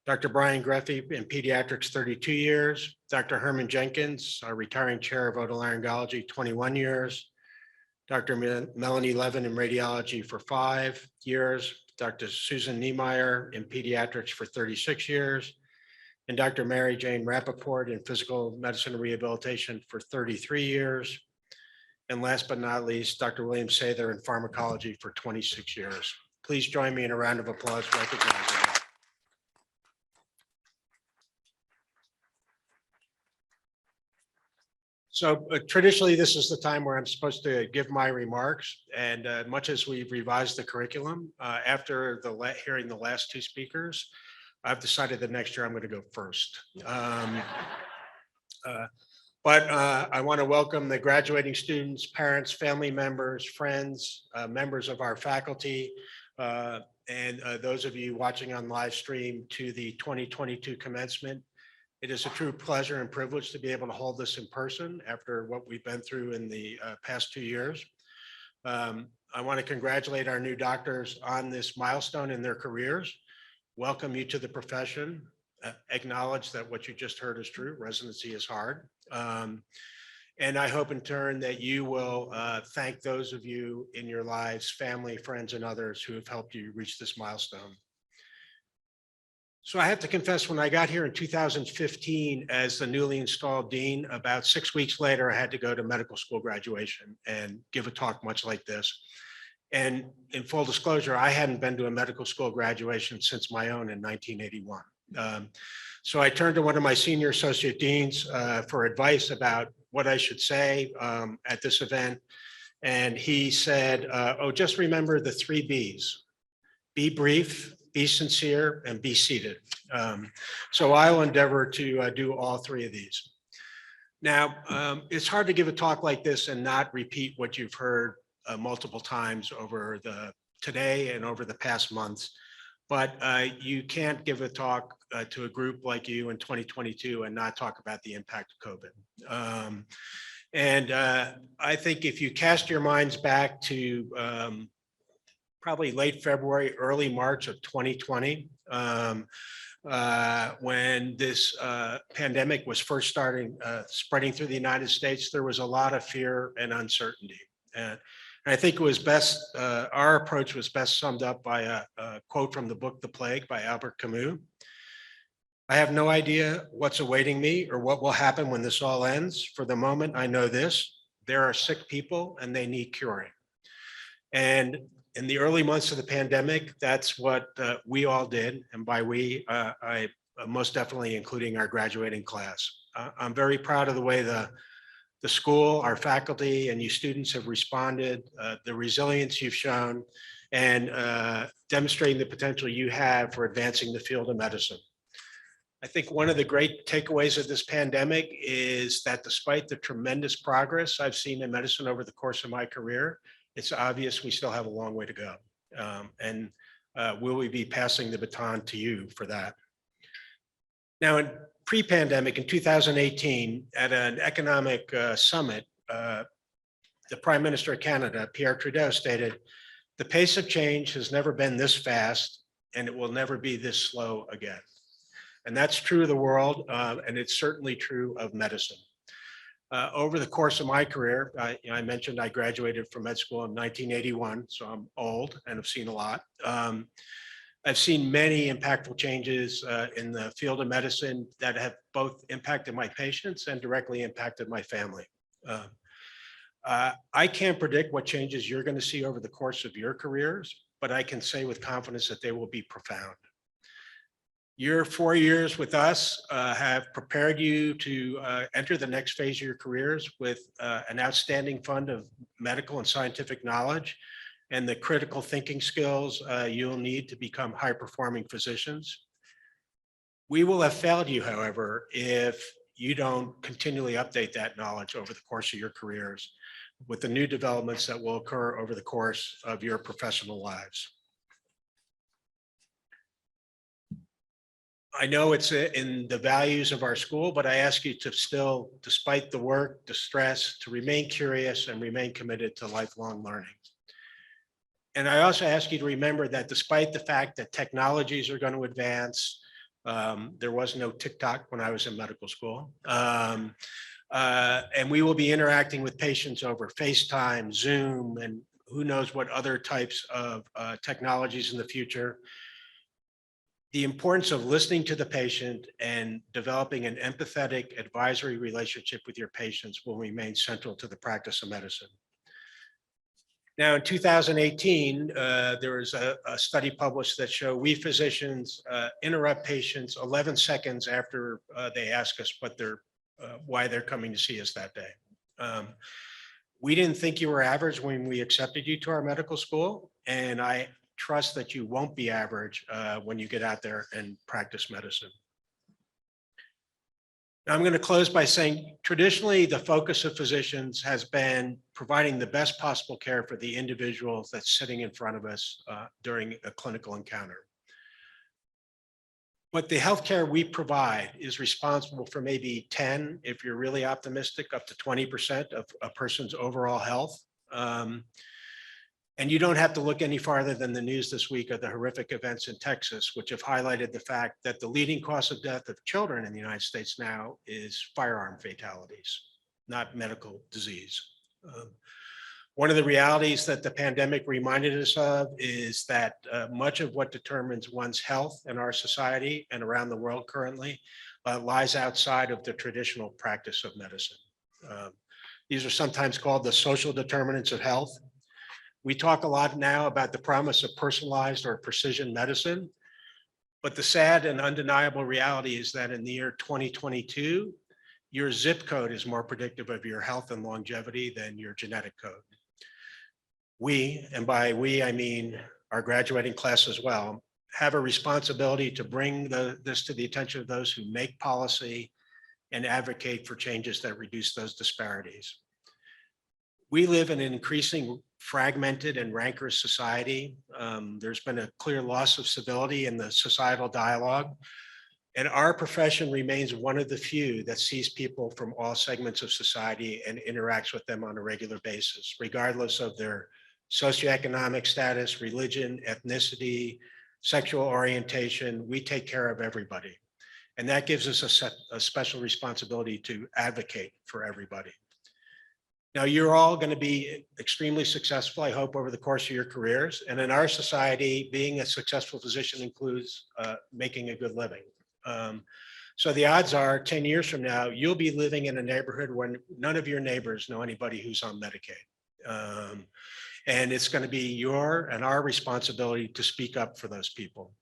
Dr. Brian Greffey in pediatrics, 32 years. Dr. Herman Jenkins, our retiring chair of otolaryngology, 21 years. Dr. Melanie Levin in radiology for 5 years. Dr. Susan Niemeyer in pediatrics for 36 years. And Dr. Mary Jane Rappaport in physical medicine and rehabilitation for 33 years. And last but not least, Dr. William Sather in pharmacology for 26 years. Please join me in a round of applause recognizing them. So traditionally, this is the time where I'm supposed to give my remarks. And much as we've revised the curriculum, after hearing the last two speakers, I've decided that next year I'm going to go first. But I want to welcome the graduating students, parents, family members, friends, members of our faculty, and those of you watching on live stream to the 2022 commencement. It is a true pleasure and privilege to be able to hold this in person after what we've been through in the past 2 years. I want to congratulate our new doctors on this milestone in their careers. Welcome you to the profession. Acknowledge that what you just heard is true. Residency is hard. And I hope in turn that you will thank those of you in your lives, family, friends, and others who have helped you reach this milestone. So I have to confess, when I got here in 2015 as the newly installed dean, about 6 weeks later, I had to go to medical school graduation and give a talk much like this. And in full disclosure, I hadn't been to a medical school graduation since my own in 1981. So I turned to one of my senior associate deans for advice about what I should say at this event. And he said, oh, just remember the 3 B's: be brief, be sincere, and be seated. So I'll endeavor to do all 3 of these. Now, it's hard to give a talk like this and not repeat what you've heard multiple times over today and over the past months. But you can't give a talk to a group like you in 2022 and not talk about the impact of COVID. And I think if you cast your minds back to probably late February, early March of 2020, when this pandemic was first starting spreading through the United States, there was a lot of fear and uncertainty. And I think it was best, our approach was best summed up by a quote from the book, The Plague by Albert Camus. I have no idea what's awaiting me or what will happen when this all ends. For the moment, I know this: there are sick people and they need curing. And in the early months of the pandemic, that's what we all did. And by we, I most definitely including our graduating class. I'm very proud of the way the school, our faculty, and you students have responded, the resilience you've shown, and demonstrating the potential you have for advancing the field of medicine. I think one of the great takeaways of this pandemic is that despite the tremendous progress I've seen in medicine over the course of my career, it's obvious we still have a long way to go. And will we be passing the baton to you for that? Now, in pre-pandemic, in 2018, at an economic summit, the Prime Minister of Canada, Pierre Trudeau, stated, "The pace of change has never been this fast, and it will never be this slow again." And that's true of the world, and it's certainly true of medicine. Over the course of my career, I mentioned I graduated from med school in 1981, so I'm old and have seen a lot. I've seen many impactful changes in the field of medicine that have both impacted my patients and directly impacted my family. I can't predict what changes you're going to see over the course of your careers, but I can say with confidence that they will be profound. Your 4 years with us have prepared you to enter the next phase of your careers with an outstanding fund of medical and scientific knowledge and the critical thinking skills you'll need to become high-performing physicians. We will have failed you, however, if you don't continually update that knowledge over the course of your careers with the new developments that will occur over the course of your professional lives. I know it's in the values of our school, but I ask you to still, despite the work, the stress, to remain curious and remain committed to lifelong learning. And I also ask you to remember that despite the fact that technologies are going to advance, there was no TikTok when I was in medical school. And we will be interacting with patients over FaceTime, Zoom, and who knows what other types of technologies in the future. The importance of listening to the patient and developing an empathetic advisory relationship with your patients will remain central to the practice of medicine. Now, in 2018, there was a study published that showed we physicians interrupt patients 11 seconds after they ask us why they're coming to see us that day. We didn't think you were average when we accepted you to our medical school, and I trust that you won't be average when you get out there and practice medicine. Now, I'm going to close by saying, traditionally, the focus of physicians has been providing the best possible care for the individuals that's sitting in front of us during a clinical encounter. But the healthcare we provide is responsible for maybe 10, if you're really optimistic, up to 20% of a person's overall health. And you don't have to look any farther than the news this week of the horrific events in Texas, which have highlighted the fact that the leading cause of death of children in the United States now is firearm fatalities, not medical disease. One of the realities that the pandemic reminded us of is that much of what determines one's health in our society and around the world currently lies outside of the traditional practice of medicine. These are sometimes called the social determinants of health. We talk a lot now about the promise of personalized or precision medicine, but the sad and undeniable reality is that in the year 2022, your zip code is more predictive of your health and longevity than your genetic code. We, and by we, I mean our graduating class as well, have a responsibility to bring this to the attention of those who make policy and advocate for changes that reduce those disparities. We live in an fragmented and rancorous society. There's been a clear loss of civility in the societal dialogue. And our profession remains one of the few that sees people from all segments of society and interacts with them on a regular basis, regardless of their socioeconomic status, religion, ethnicity, sexual orientation. We take care of everybody. And that gives us a special responsibility to advocate for everybody. Now, you're all going to be extremely successful, I hope, over the course of your careers. And in our society, being a successful physician includes making a good living. So the odds are 10 years from now, you'll be living in a neighborhood where none of your neighbors know anybody who's on Medicaid. And it's going to be your and our responsibility to speak up for those people.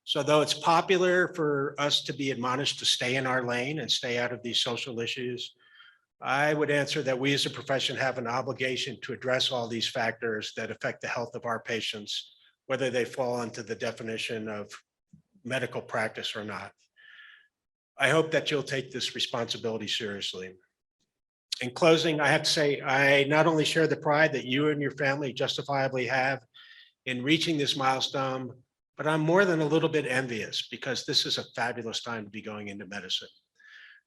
So though it's popular for us to be admonished to stay in our lane and stay out of these social issues, I would answer that we as a profession have an obligation to address all these factors that affect the health of our patients, whether they fall into the definition of medical practice or not. I hope that you'll take this responsibility seriously. In closing, I have to say, I not only share the pride that you and your family justifiably have in reaching this milestone, but I'm more than a little bit envious because this is a fabulous time to be going into medicine.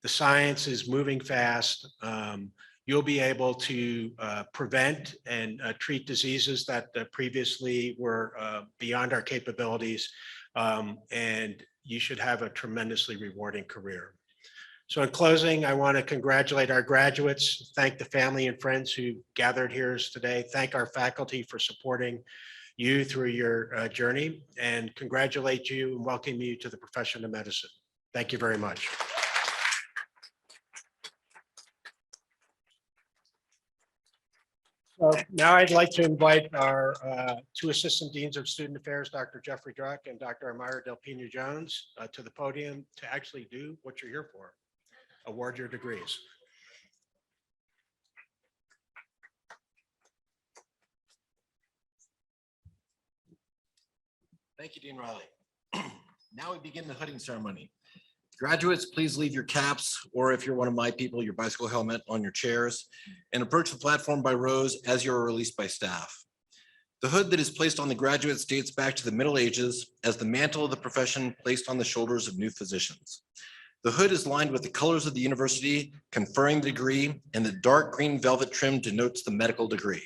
The science is moving fast. You'll be able to prevent and treat diseases that previously were beyond our capabilities. And you should have a tremendously rewarding career. So in closing, I want to congratulate our graduates, thank the family and friends who gathered here today, thank our faculty for supporting you through your journey, and congratulate you and welcome you to the profession of medicine. Thank you very much. So now I'd like to invite our two Assistant Deans of Student Affairs, Dr. Jeffrey Druck and Dr. Amara Del Pino Jones, to the podium to actually do what you're here for, award your degrees. Thank you, Dean Riley. Now we begin the hooding ceremony. Graduates, please leave your caps, or if you're one of my people, your bicycle helmet on your chairs, and approach the platform by rows as you are released by staff. The hood that is placed on the graduates dates back to the Middle Ages as the mantle of the profession placed on the shoulders of new physicians. The hood is lined with the colors of the university conferring the degree, and the dark green velvet trim denotes the medical degree.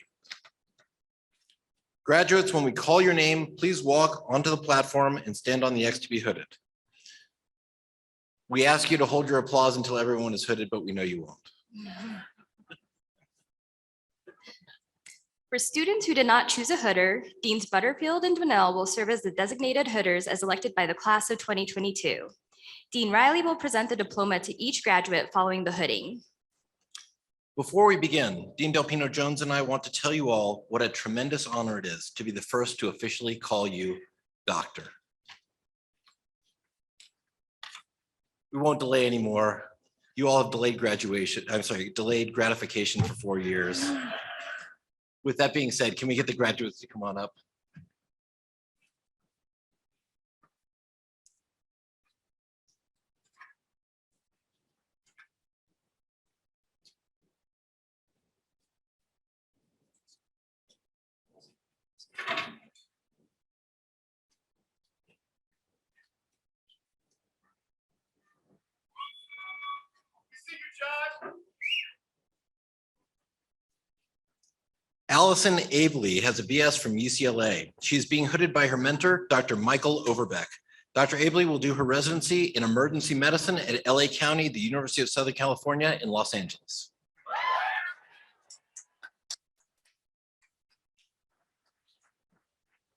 Graduates, when we call your name, please walk onto the platform and stand on the X to be hooded. We ask you to hold your applause until everyone is hooded, but we know you won't. For students who did not choose a hooder, Deans Butterfield and Dwinell will serve as the designated hooders as elected by the class of 2022. Dean Riley will present the diploma to each graduate following the hooding. Before we begin, Dean Del Pino Jones and I want to tell you all what a tremendous honor it is to be the first to officially call you doctor. We won't delay anymore. You all have delayed graduation. I'm sorry, delayed gratification for 4 years. With that being said, can we get the graduates to come on up? Allison Abley has a BS from UCLA. She's being hooded by her mentor, Dr. Michael Overbeck. Dr. Abley will do her residency in emergency medicine at LA County, the University of Southern California in Los Angeles.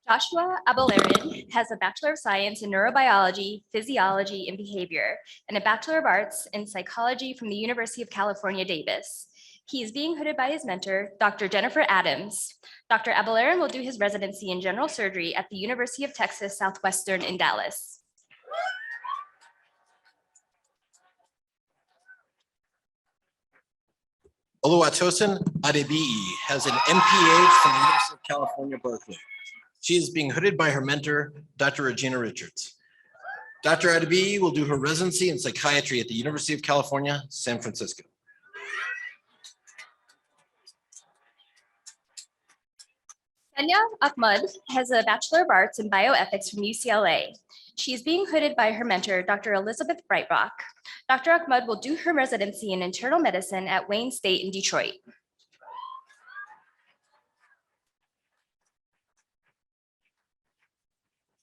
Joshua Abelarian has a Bachelor of Science in Neurobiology, Physiology, and Behavior, and a Bachelor of Arts in Psychology from the University of California, Davis. He is being hooded by his mentor, Dr. Jennifer Adams. Dr. Abelarian will do his residency in general surgery at the University of Texas Southwestern in Dallas. Oluwatosin Adebiyi has an MPH from the University of California, Berkeley. She is being hooded by her mentor, Dr. Regina Richards. Dr. Adebiyi will do her residency in psychiatry at the University of California, San Francisco. Anya Ahmad has a Bachelor of Arts in Bioethics from UCLA. She is being hooded by her mentor, Dr. Elizabeth Brightrock. Dr. Ahmad will do her residency in internal medicine at Wayne State in Detroit.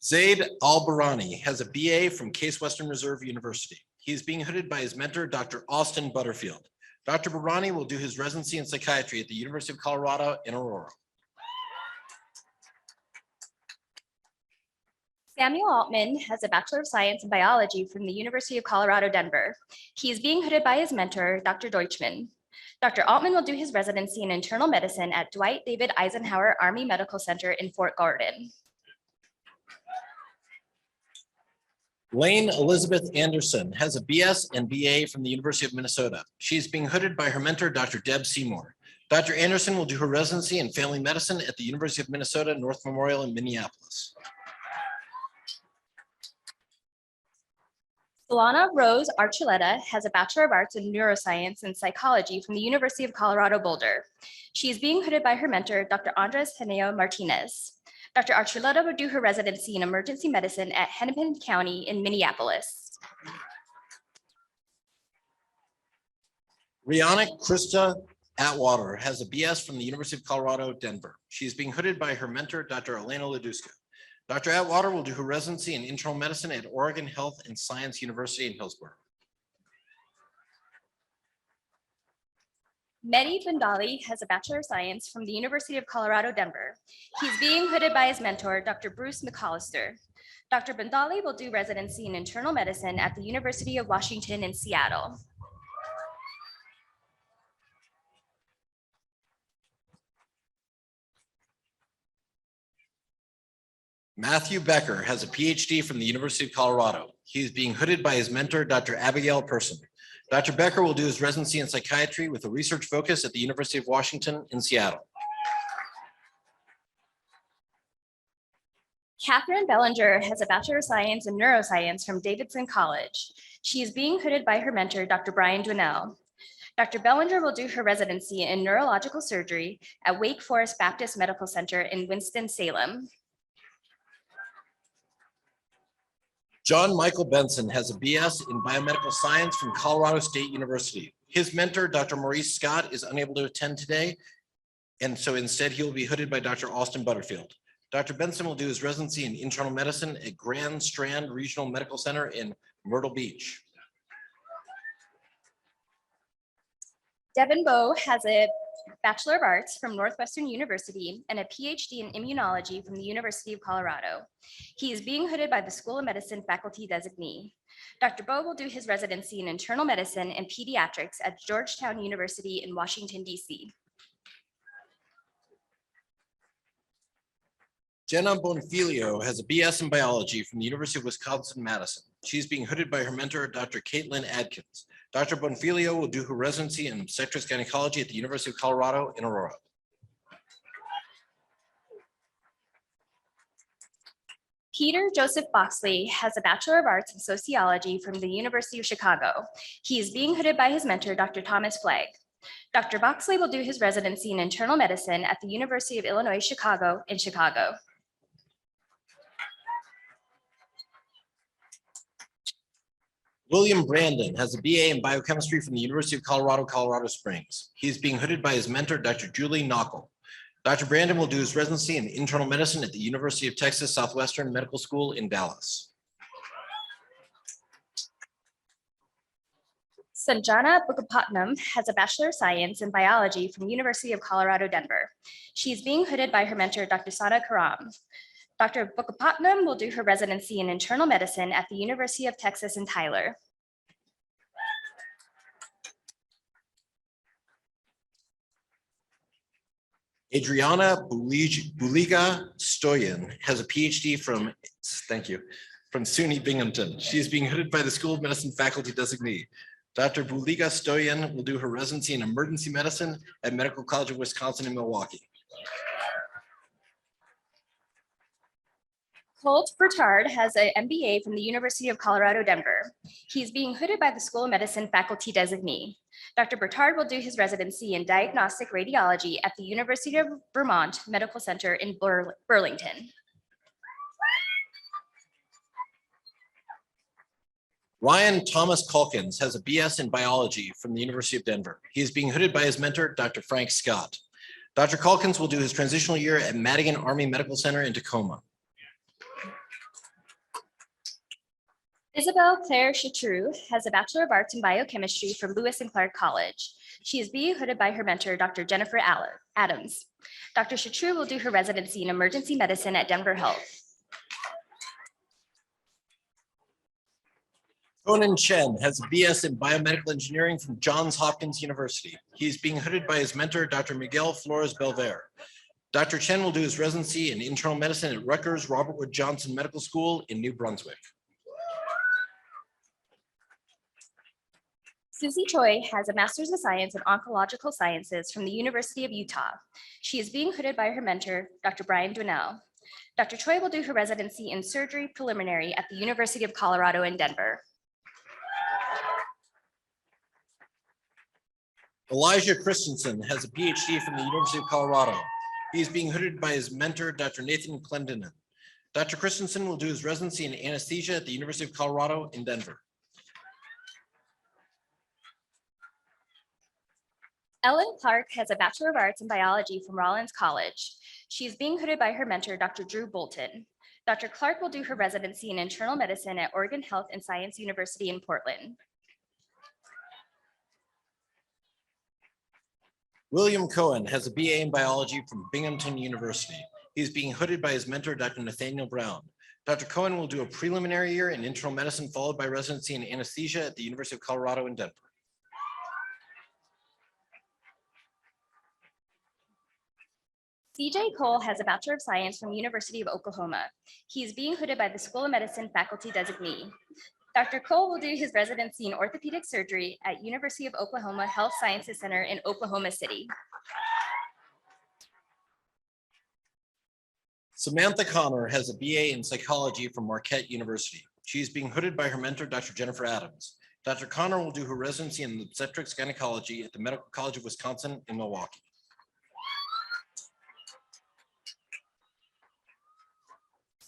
Zaid Al-Barani has a BA from Case Western Reserve University. He is being hooded by his mentor, Dr. Austin Butterfield. Dr. Barani will do his residency in psychiatry at the University of Colorado in Aurora. Samuel Altman has a Bachelor of Science in Biology from the University of Colorado, Denver. He is being hooded by his mentor, Dr. Deutschman. Dr. Altman will do his residency in internal medicine at Dwight David Eisenhower Army Medical Center in Fort Gordon. Lane Elizabeth Anderson has a BS and BA from the University of Minnesota. She is being hooded by her mentor, Dr. Deb Seymour. Dr. Anderson will do her residency in family medicine at the University of Minnesota North Memorial in Minneapolis. Solana Rose Archuleta has a Bachelor of Arts in Neuroscience and Psychology from the University of Colorado Boulder. She is being hooded by her mentor, Dr. Andres Heneo Martinez. Dr. Archuleta will do her residency in emergency medicine at Hennepin County in Minneapolis. Rihanna Krista Atwater has a BS from the University of Colorado, Denver. She is being hooded by her mentor, Dr. Elena Leduska. Dr. Atwater will do her residency in internal medicine at Oregon Health and Science University in Hillsborough. Mehdi Bendali has a Bachelor of Science from the University of Colorado, Denver. He's being hooded by his mentor, Dr. Bruce McAllister. Dr. Bendali will do residency in internal medicine at the University of Washington in Seattle. Matthew Becker has a PhD from the University of Colorado. He is being hooded by his mentor, Dr. Abigail Person. Dr. Becker will do his residency in psychiatry with a research focus at the University of Washington in Seattle. Catherine Bellinger has a Bachelor of Science in Neuroscience from Davidson College. She is being hooded by her mentor, Dr. Brian Dwinell. Dr. Bellinger will do her residency in neurological surgery at Wake Forest Baptist Medical Center in Winston-Salem. John Michael Benson has a BS in biomedical science from Colorado State University. His mentor, Dr. Maurice Scott, is unable to attend today, and so instead he will be hooded by Dr. Austin Butterfield. Dr. Benson will do his residency in internal medicine at Grand Strand Regional Medical Center in Myrtle Beach. Devin Bowe has a Bachelor of Arts from Northwestern University and a PhD in immunology from the University of Colorado. He is being hooded by the School of Medicine faculty designee. Dr. Bowe will do his residency in internal medicine and pediatrics at Georgetown University in Washington, D.C. Jenna Bonfilio has a BS in biology from the University of Wisconsin-Madison. She's being hooded by her mentor, Dr. Caitlin Adkins. Dr. Bonfilio will do her residency in obstetrics gynecology at the University of Colorado in Aurora. Peter Joseph Boxley has a Bachelor of Arts in Sociology from the University of Chicago. He is being hooded by his mentor, Dr. Thomas Flagg. Dr. Boxley will do his residency in internal medicine at the University of Illinois, Chicago in Chicago. William Brandon has a BA in biochemistry from the University of Colorado, Colorado Springs. He is being hooded by his mentor, Dr. Julie Knockel. Dr. Brandon will do his residency in internal medicine at the University of Texas Southwestern Medical School in Dallas. Sanjana Bukapatnam has a Bachelor of Science in Biology from the University of Colorado, Denver. She is being hooded by her mentor, Dr. Sana Karam. Dr. Bukapatnam will do her residency in internal medicine at the University of Texas in Tyler. Adriana Buliga Stoyan has a PhD from SUNY Binghamton. She is being hooded by the School of Medicine faculty designee. Dr. Buliga Stoyan will do her residency in emergency medicine at Medical College of Wisconsin in Milwaukee. Colt Bertard has an MBA from the University of Colorado, Denver. He's being hooded by the School of Medicine faculty designee. Dr. Bertard will do his residency in diagnostic radiology at the University of Vermont Medical Center in Burlington. Ryan Thomas Calkins has a BS in biology from the University of Denver. He is being hooded by his mentor, Dr. Frank Scott. Dr. Calkins will do his transitional year at Madigan Army Medical Center in Tacoma. Isabel Claire Chatrue has a Bachelor of Arts in Biochemistry from Lewis and Clark College. She is being hooded by her mentor, Dr. Jennifer Adams. Dr. Chatrue will do her residency in emergency medicine at Denver Health. Conan Chen has a BS in biomedical engineering from Johns Hopkins University. He is being hooded by his mentor, Dr. Miguel Flores Belver. Dr. Chen will do his residency in internal medicine at Rutgers Robert Wood Johnson Medical School in New Brunswick. Susie Choi has a Master's of Science in Oncological Sciences from the University of Utah. She is being hooded by her mentor, Dr. Brian Dwinell. Dr. Choi will do her residency in surgery preliminary at the University of Colorado in Denver. Elijah Christensen has a PhD from the University of Colorado. He is being hooded by his mentor, Dr. Nathan Clendenin. Dr. Christensen will do his residency in anesthesia at the University of Colorado in Denver. Ellen Clark has a Bachelor of Arts in Biology from Rollins College. She is being hooded by her mentor, Dr. Drew Bolton. Dr. Clark will do her residency in internal medicine at Oregon Health and Science University in Portland. William Cohen has a BA in biology from Binghamton University. He is being hooded by his mentor, Dr. Nathaniel Brown. Dr. Cohen will do a preliminary year in internal medicine, followed by residency in anesthesia at the University of Colorado in Denver. CJ Cole has a Bachelor of Science from University of Oklahoma. He is being hooded by the School of Medicine faculty designee. Dr. Cole will do his residency in orthopedic surgery at University of Oklahoma Health Sciences Center in Oklahoma City. Samantha Connor has a BA in psychology from Marquette University. She is being hooded by her mentor, Dr. Jennifer Adams. Dr. Connor will do her residency in obstetrics gynecology at the Medical College of Wisconsin in Milwaukee.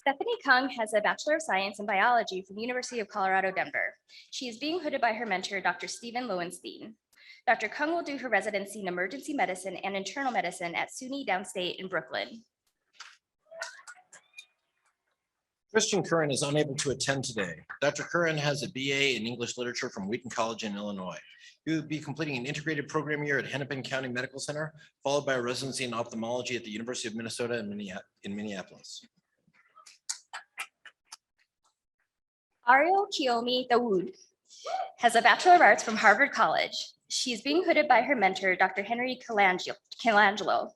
Stephanie Kung has a Bachelor of Science in Biology from the University of Colorado, Denver. She is being hooded by her mentor, Dr. Stephen Lowenstein. Dr. Kung will do her residency in emergency medicine and internal medicine at SUNY Downstate in Brooklyn. Christian Curran is unable to attend today. Dr. Curran has a BA in English Literature from Wheaton College in Illinois. He will be completing an integrated program year at Hennepin County Medical Center, followed by a residency in ophthalmology at the University of Minnesota in Minneapolis. Ariel Kiyomi Dawood has a Bachelor of Arts from Harvard College. She is being hooded by her mentor, Dr. Henry Colangelo.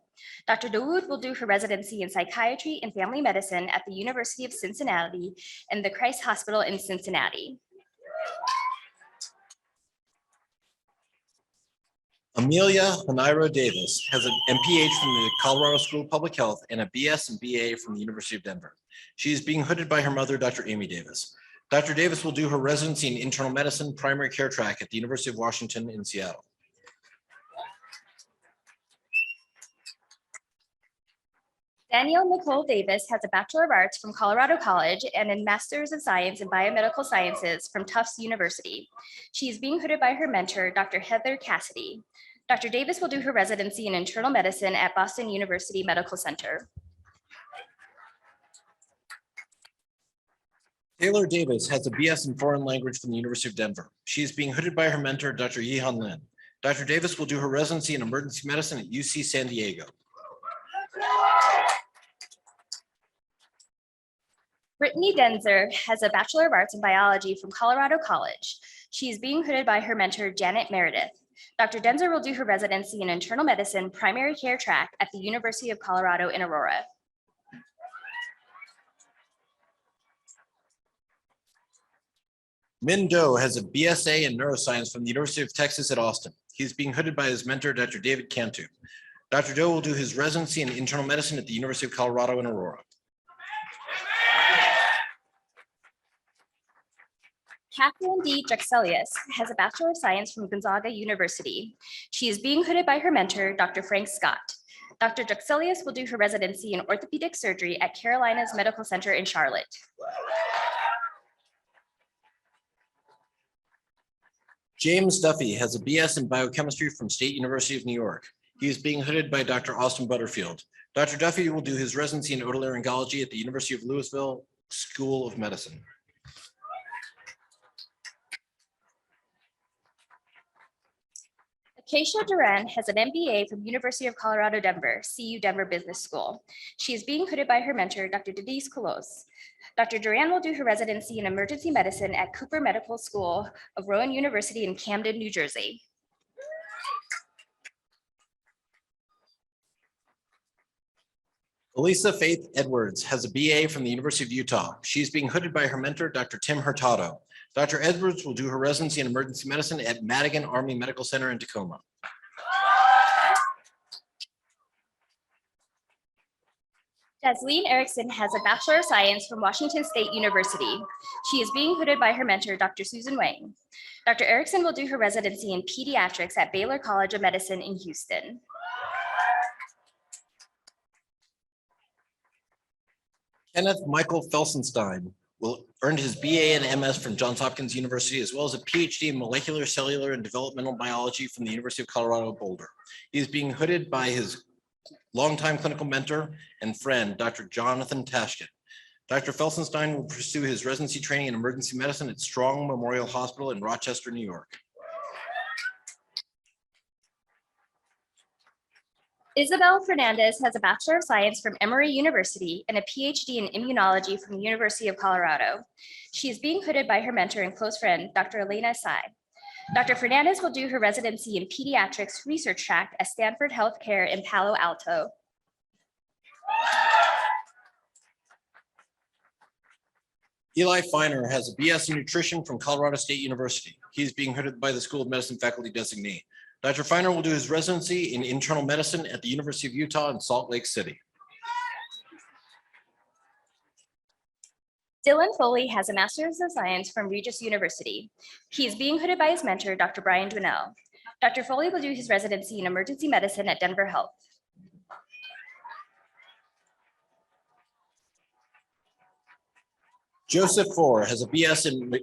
Dr. Dawood will do her residency in psychiatry and family medicine at the University of Cincinnati and the Christ Hospital in Cincinnati. Amelia Hanairo Davis has an MPH from the Colorado School of Public Health and a BS and BA from the University of Denver. She is being hooded by her mother, Dr. Amy Davis. Dr. Davis will do her residency in internal medicine primary care track at the University of Washington in Seattle. Danielle Nicole Davis has a Bachelor of Arts from Colorado College and a Master's of Science in Biomedical Sciences from Tufts University. She is being hooded by her mentor, Dr. Heather Cassidy. Dr. Davis will do her residency in internal medicine at Boston University Medical Center. Taylor Davis has a BS in foreign language from the University of Denver. She is being hooded by her mentor, Dr. Yihan Lin. Dr. Davis will do her residency in emergency medicine at UC San Diego. Brittany Denzer has a Bachelor of Arts in Biology from Colorado College. She is being hooded by her mentor, Janet Meredith. Dr. Denzer will do her residency in internal medicine primary care track at the University of Colorado in Aurora. Min Do has a BSA in neuroscience from the University of Texas at Austin. He's being hooded by his mentor, Dr. David Cantu. Dr. Do will do his residency in internal medicine at the University of Colorado in Aurora. Catherine D. Drexelius has a Bachelor of Science from Gonzaga University. She is being hooded by her mentor, Dr. Frank Scott. Dr. Drexelius will do her residency in orthopedic surgery at Carolinas Medical Center in Charlotte. James Duffy has a BS in biochemistry from State University of New York. He is being hooded by Dr. Austin Butterfield. Dr. Duffy will do his residency in otolaryngology at the University of Louisville School of Medicine. Acacia Duran has an MBA from University of Colorado, Denver, CU Denver Business School. She is being hooded by her mentor, Dr. Denise Colos. Dr. Duran will do her residency in emergency medicine at Cooper Medical School of Rowan University in Camden, New Jersey. Elisa Faith Edwards has a BA from the University of Utah. She's being hooded by her mentor, Dr. Tim Hurtado. Dr. Edwards will do her residency in emergency medicine at Madigan Army Medical Center in Tacoma. Jasleen Erickson has a Bachelor of Science from Washington State University. She is being hooded by her mentor, Dr. Susan Wang. Dr. Erickson will do her residency in pediatrics at Baylor College of Medicine in Houston. Kenneth Michael Felsenstein will earn his BA and MS from Johns Hopkins University, as well as a PhD in molecular, cellular, and developmental biology from the University of Colorado Boulder. He is being hooded by his longtime clinical mentor and friend, Dr. Jonathan Tashkin. Dr. Felsenstein will pursue his residency training in emergency medicine at Strong Memorial Hospital in Rochester, New York. Isabel Fernandez has a Bachelor of Science from Emory University and a PhD in immunology from the University of Colorado. She is being hooded by her mentor and close friend, Dr. Elena Tsai. Dr. Fernandez will do her residency in pediatrics research track at Stanford Healthcare in Palo Alto. Eli Feiner has a BS in nutrition from Colorado State University. He is being hooded by the School of Medicine faculty designee. Dr. Feiner will do his residency in internal medicine at the University of Utah in Salt Lake City. Dylan Foley has a Master's of Science from Regis University. He is being hooded by his mentor, Dr. Brian Dwinell. Dr. Foley will do his residency in emergency medicine at Denver Health. Joseph Four has a BS in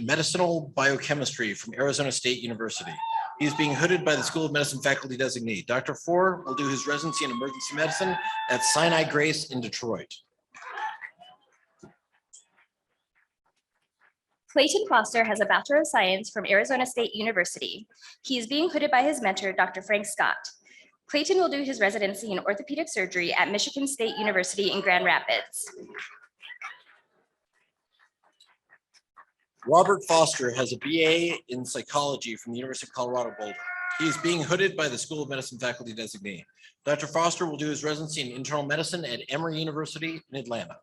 medicinal biochemistry from Arizona State University. He is being hooded by the School of Medicine faculty designee. Dr. Four will do his residency in emergency medicine at Sinai Grace in Detroit. Clayton Foster has a Bachelor of Science from Arizona State University. He is being hooded by his mentor, Dr. Frank Scott. Clayton will do his residency in orthopedic surgery at Michigan State University in Grand Rapids. Robert Foster has a BA in psychology from the University of Colorado Boulder. He is being hooded by the School of Medicine faculty designee. Dr. Foster will do his residency in internal medicine at Emory University in Atlanta.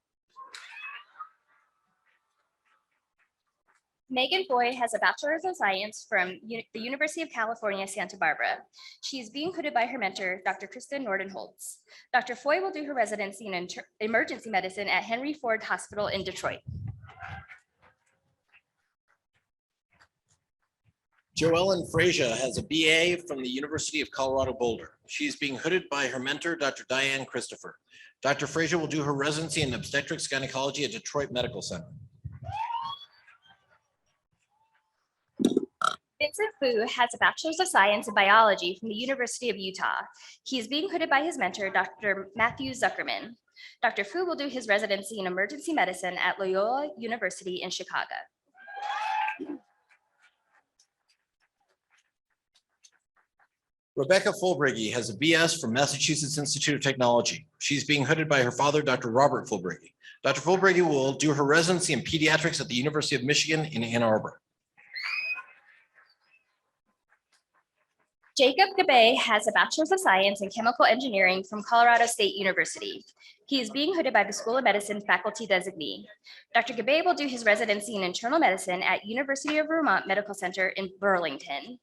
Megan Foy has a Bachelor of Science from the University of California, Santa Barbara. She is being hooded by her mentor, Dr. Kristen Nordenholtz. Dr. Foy will do her residency in emergency medicine at Henry Ford Hospital in Detroit. Joellen Frasia has a BA from the University of Colorado Boulder. She is being hooded by her mentor, Dr. Diane Christopher. Dr. Frasia will do her residency in obstetrics gynecology at Detroit Medical Center. Vincent Fu has a Bachelor's of Science in Biology from the University of Utah. He is being hooded by his mentor, Dr. Matthew Zuckerman. Dr. Fu will do his residency in emergency medicine at Loyola University in Chicago. Rebecca Fulbrigge has a BS from Massachusetts Institute of Technology. She's being hooded by her father, Dr. Robert Fulbrigge. Dr. Fulbrigge will do her residency in pediatrics at the University of Michigan in Ann Arbor. Jacob Gabe has a Bachelor's of Science in Chemical Engineering from Colorado State University. He is being hooded by the School of Medicine faculty designee. Dr. Gabe will do his residency in internal medicine at University of Vermont Medical Center in Burlington.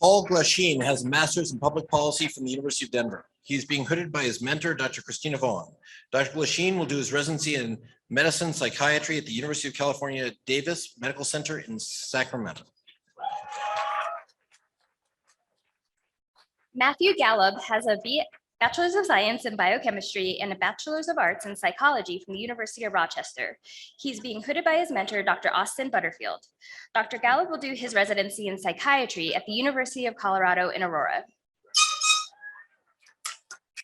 Paul Glasheen has a master's in public policy from the University of Denver. He is being hooded by his mentor, Dr. Christina Vaughn. Dr. Glasheen will do his residency in medicine psychiatry at the University of California, Davis Medical Center in Sacramento. Matthew Gallup has a Bachelor's of Science in Biochemistry and a Bachelor's of Arts in Psychology from the University of Rochester. He's being hooded by his mentor, Dr. Austin Butterfield. Dr. Gallup will do his residency in psychiatry at the University of Colorado in Aurora.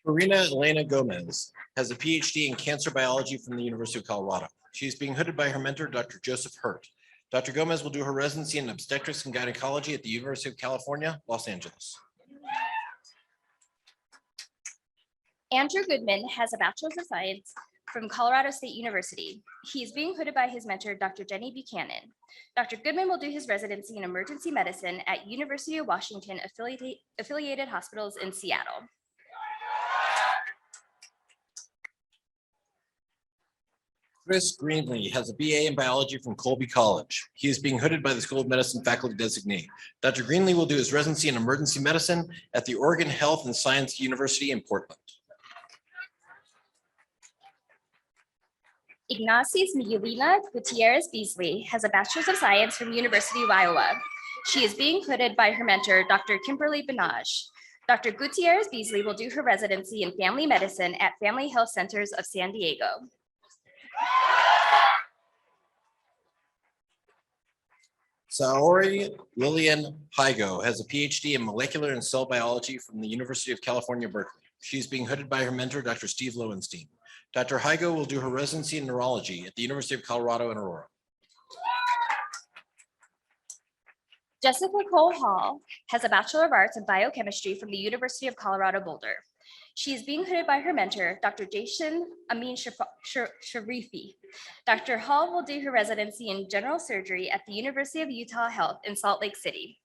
Marina Elena Gomez has a PhD in cancer biology from the University of Colorado. She is being hooded by her mentor, Dr. Joseph Hurt. Dr. Gomez will do her residency in obstetrics and gynecology at the University of California, Los Angeles. Andrew Goodman has a Bachelor's of Science from Colorado State University. He's being hooded by his mentor, Dr. Jenny Buchanan. Dr. Goodman will do his residency in emergency medicine at University of Washington affiliated hospitals in Seattle. Chris Greenlee has a BA in biology from Colby College. He is being hooded by the School of Medicine faculty designee. Dr. Greenlee will do his residency in emergency medicine at the Oregon Health and Science University in Portland. Ignacies Miguelina Gutierrez Beasley has a Bachelor's of Science from University of Iowa. She is being hooded by her mentor, Dr. Kimberly Benaj. Dr. Gutierrez Beasley will do her residency in family medicine at Family Health Centers of San Diego. Saori Lillian Hygo has a PhD in molecular and cell biology from the University of California, Berkeley. She's being hooded by her mentor, Dr. Steve Lowenstein. Dr. Hygo will do her residency in neurology at the University of Colorado in Aurora. Jessica Cole Hall has a Bachelor of Arts in Biochemistry from the University of Colorado Boulder. She is being hooded by her mentor, Dr. Jason Amin Sharifi. Dr. Hall will do her residency in general surgery at the University of Utah Health in Salt Lake City.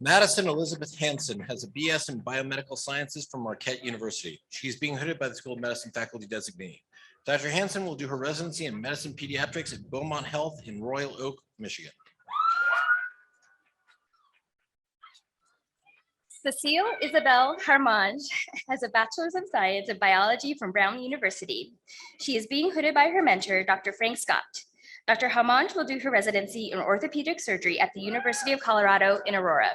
Madison Elizabeth Hansen has a BS in biomedical sciences from Marquette University. She's being hooded by the School of Medicine faculty designee. Dr. Hansen will do her residency in medicine pediatrics at Beaumont Health in Royal Oak, Michigan. Cecile Isabel Harmange has a Bachelor's of Science in Biology from Brown University. She is being hooded by her mentor, Dr. Frank Scott. Dr. Harmange will do her residency in orthopedic surgery at the University of Colorado in Aurora.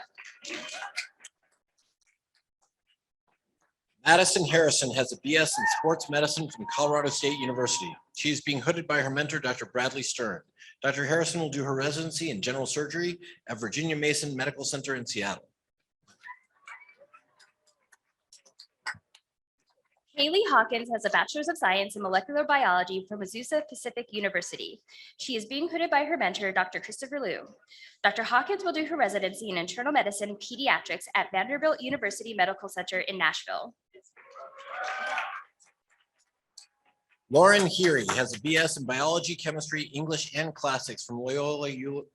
Madison Harrison has a BS in sports medicine from Colorado State University. She is being hooded by her mentor, Dr. Bradley Stern. Dr. Harrison will do her residency in general surgery at Virginia Mason Medical Center in Seattle. Haley Hawkins has a Bachelor's of Science in Molecular Biology from Azusa Pacific University. She is being hooded by her mentor, Dr. Christopher Liu. Dr. Hawkins will do her residency in internal medicine pediatrics at Vanderbilt University Medical Center in Nashville. Lauren Heery has a BS in biology, chemistry, English, and classics from Loyola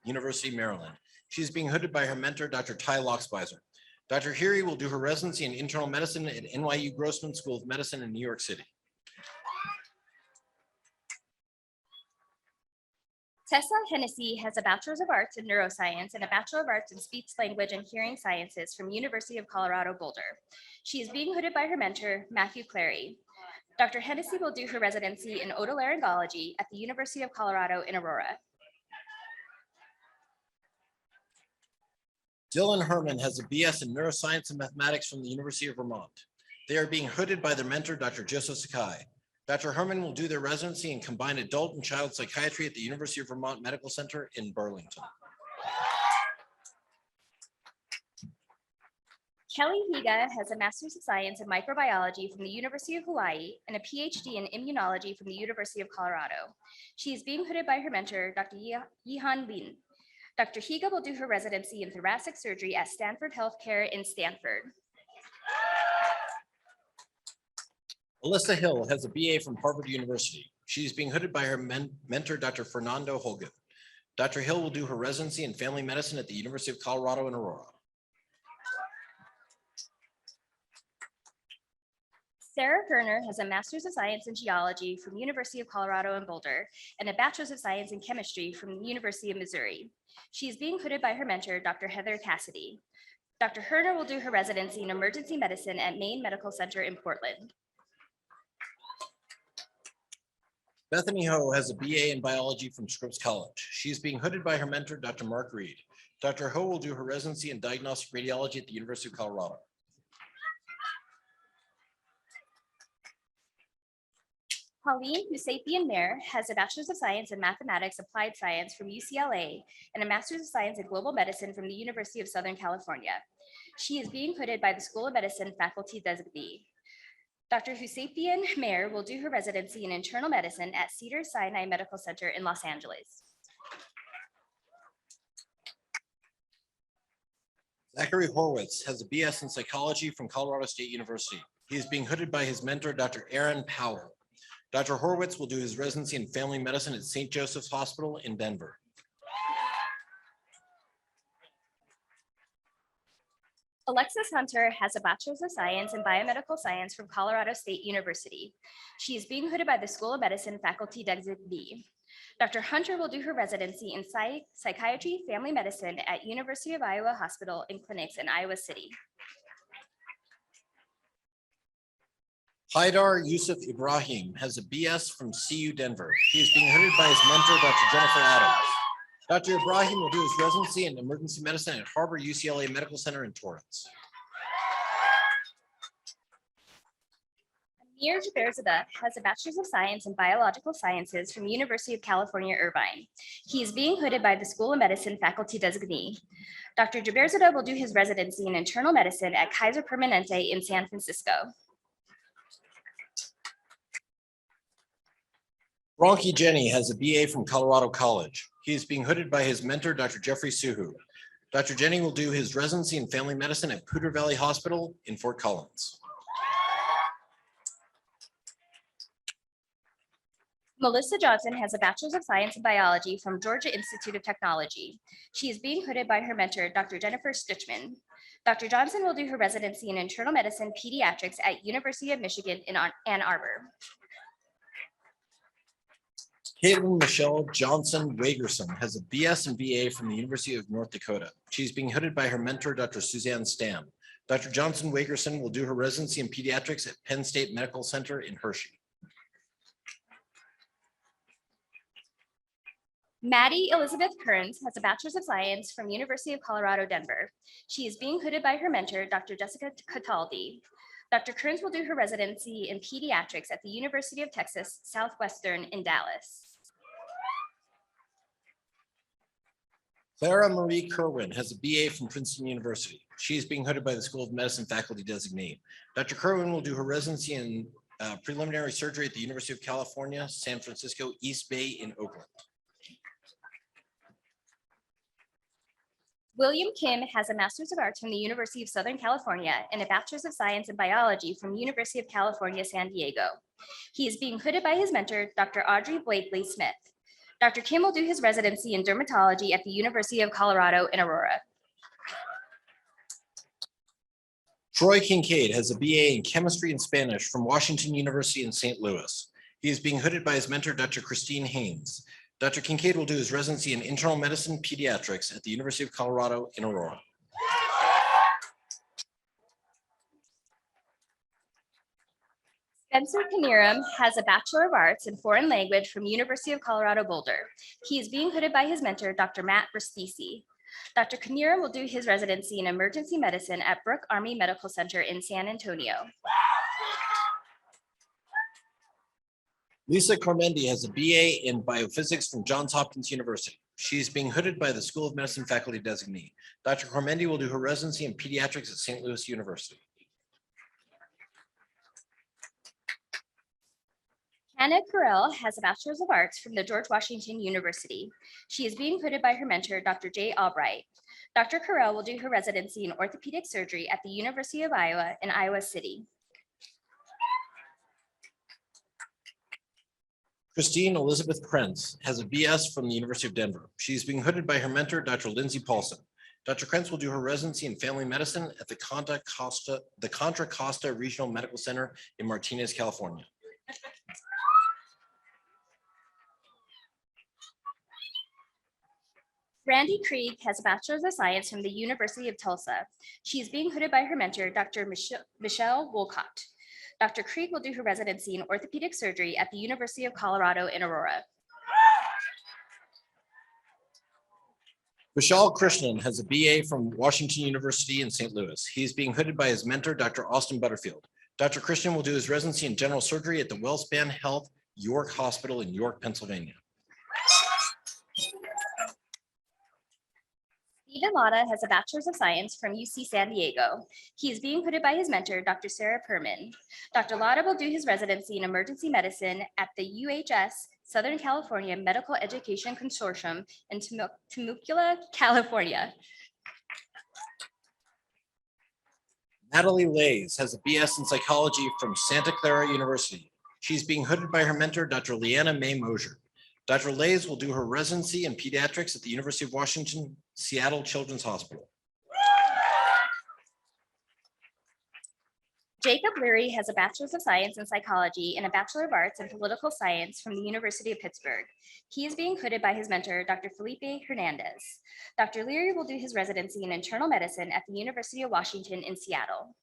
University, Maryland. She's being hooded by her mentor, Dr. Ty Loxbizer. Dr. Heery will do her residency in internal medicine at NYU Grossman School of Medicine in New York City. Tessa Hennessy has a Bachelor's of Arts in Neuroscience and a Bachelor of Arts in Speech, Language, and Hearing Sciences from University of Colorado Boulder. She is being hooded by her mentor, Matthew Clary. Dr. Hennessy will do her residency in otolaryngology at the University of Colorado in Aurora. Dylan Herman has a BS in neuroscience and mathematics from the University of Vermont. They are being hooded by their mentor, Dr. Joseph Sakai. Dr. Herman will do their residency in combined adult and child psychiatry at the University of Vermont Medical Center in Burlington. Kelly Higa has a Master's of Science in Microbiology from the University of Hawaii and a PhD in Immunology from the University of Colorado. She is being hooded by her mentor, Dr. Yihan Lin. Dr. Higa will do her residency in thoracic surgery at Stanford Healthcare in Stanford. Alyssa Hill has a BA from Harvard University. She's being hooded by her mentor, Dr. Fernando Hogan. Dr. Hill will do her residency in family medicine at the University of Colorado in Aurora. Sarah Kerner has a Master's of Science in Geology from University of Colorado in Boulder and a Bachelor's of Science in Chemistry from the University of Missouri. She is being hooded by her mentor, Dr. Heather Cassidy. Dr. Herner will do her residency in emergency medicine at Maine Medical Center in Portland. Bethany Ho has a BA in biology from Scripps College. She is being hooded by her mentor, Dr. Mark Reed. Dr. Ho will do her residency in diagnostic radiology at the University of Colorado. Pauline Husapian Mayer has a Bachelor's of Science in Mathematics Applied Science from UCLA and a Master's of Science in Global Medicine from the University of Southern California. She is being hooded by the School of Medicine faculty designee. Dr. Husapian Mayer will do her residency in internal medicine at Cedars-Sinai Medical Center in Los Angeles. Zachary Horwitz has a BS in psychology from Colorado State University. He is being hooded by his mentor, Dr. Aaron Powell. Dr. Horwitz will do his residency in family medicine at St. Joseph's Hospital in Denver. Alexis Hunter has a Bachelor's of Science in Biomedical Science from Colorado State University. She is being hooded by the School of Medicine faculty designee. Dr. Hunter will do her residency in psychiatry, family medicine at University of Iowa Hospital and Clinics in Iowa City. Haidar Yusuf Ibrahim has a BS from CU Denver. He is being hooded by his mentor, Dr. Jennifer Adams. Dr. Ibrahim will do his residency in emergency medicine at Harbor UCLA Medical Center in Torrance. Amir Jaberzadeh has a Bachelor's of Science in Biological Sciences from University of California, Irvine. He is being hooded by the School of Medicine faculty designee. Dr. Jaberzadeh will do his residency in internal medicine at Kaiser Permanente in San Francisco. Ronki Jenny has a BA from Colorado College. He is being hooded by his mentor, Dr. Jeffrey Suhu. Dr. Jenny will do his residency in family medicine at Poudre Valley Hospital in Fort Collins. Melissa Johnson has a Bachelor's of Science in Biology from Georgia Institute of Technology. She is being hooded by her mentor, Dr. Jennifer Stitchman. Dr. Johnson will do her residency in internal medicine pediatrics at University of Michigan in Ann Arbor. Caitlin Michelle Johnson Wagerson has a BS and BA from the University of North Dakota. She's being hooded by her mentor, Dr. Suzanne Stam. Dr. Johnson Wagerson will do her residency in pediatrics at Penn State Medical Center in Hershey. Maddie Elizabeth Kearns has a Bachelor's of Science from University of Colorado, Denver. She is being hooded by her mentor, Dr. Jessica Cataldi. Dr. Kearns will do her residency in pediatrics at the University of Texas Southwestern in Dallas. Clara Marie Kerwin has a BA from Princeton University. She is being hooded by the School of Medicine faculty designee. Dr. Kerwin will do her residency in preliminary surgery at the University of California, San Francisco, East Bay in Oakland. William Kim has a Master's of Arts from the University of Southern California and a Bachelor's of Science in Biology from University of California, San Diego. He is being hooded by his mentor, Dr. Audrey Blakely Smith. Dr. Kim will do his residency in dermatology at the University of Colorado in Aurora. Troy Kincaid has a BA in chemistry and Spanish from Washington University in St. Louis. He is being hooded by his mentor, Dr. Christine Haynes. Dr. Kincaid will do his residency in internal medicine pediatrics at the University of Colorado in Aurora. Spencer Kaniram has a Bachelor of Arts in Foreign Language from University of Colorado Boulder. He is being hooded by his mentor, Dr. Matt Rastisi. Dr. Kaniram will do his residency in emergency medicine at Brooke Army Medical Center in San Antonio. Lisa Cormendi has a BA in biophysics from Johns Hopkins University. She is being hooded by the School of Medicine faculty designee. Dr. Cormendi will do her residency in pediatrics at St. Louis University. Hannah Carell has a Bachelor's of Arts from the George Washington University. She is being hooded by her mentor, Dr. Jay Albright. Dr. Carell will do her residency in orthopedic surgery at the University of Iowa in Iowa City. Christine Elizabeth Krentz has a BS from the University of Denver. She is being hooded by her mentor, Dr. Lindsay Paulson. Dr. Krentz will do her residency in family medicine at the Contra Costa Regional Medical Center in Martinez, California. Randy Krieg has a Bachelor's of Science from the University of Tulsa. She is being hooded by her mentor, Dr. Michelle Wolcott. Dr. Krieg will do her residency in orthopedic surgery at the University of Colorado in Aurora. Vishal Krishnan has a BA from Washington University in St. Louis. He is being hooded by his mentor, Dr. Austin Butterfield. Dr. Krishnan will do his residency in general surgery at the WellSpan Health York Hospital in York, Pennsylvania. Stephen Latta has a Bachelor's of Science from UC San Diego. He is being hooded by his mentor, Dr. Sarah Perman. Dr. Latta will do his residency in emergency medicine at the UHS Southern California Medical Education Consortium in Temecula, California. Natalie Lays has a BS in psychology from Santa Clara University. She's being hooded by her mentor, Dr. Leanna May Mosier. Dr. Lays will do her residency in pediatrics at the University of Washington, Seattle Children's Hospital. Jacob Leary has a Bachelor's of Science in Psychology and a Bachelor of Arts in Political Science from the University of Pittsburgh. He is being hooded by his mentor, Dr. Felipe Hernandez. Dr. Leary will do his residency in internal medicine at the University of Washington in Seattle.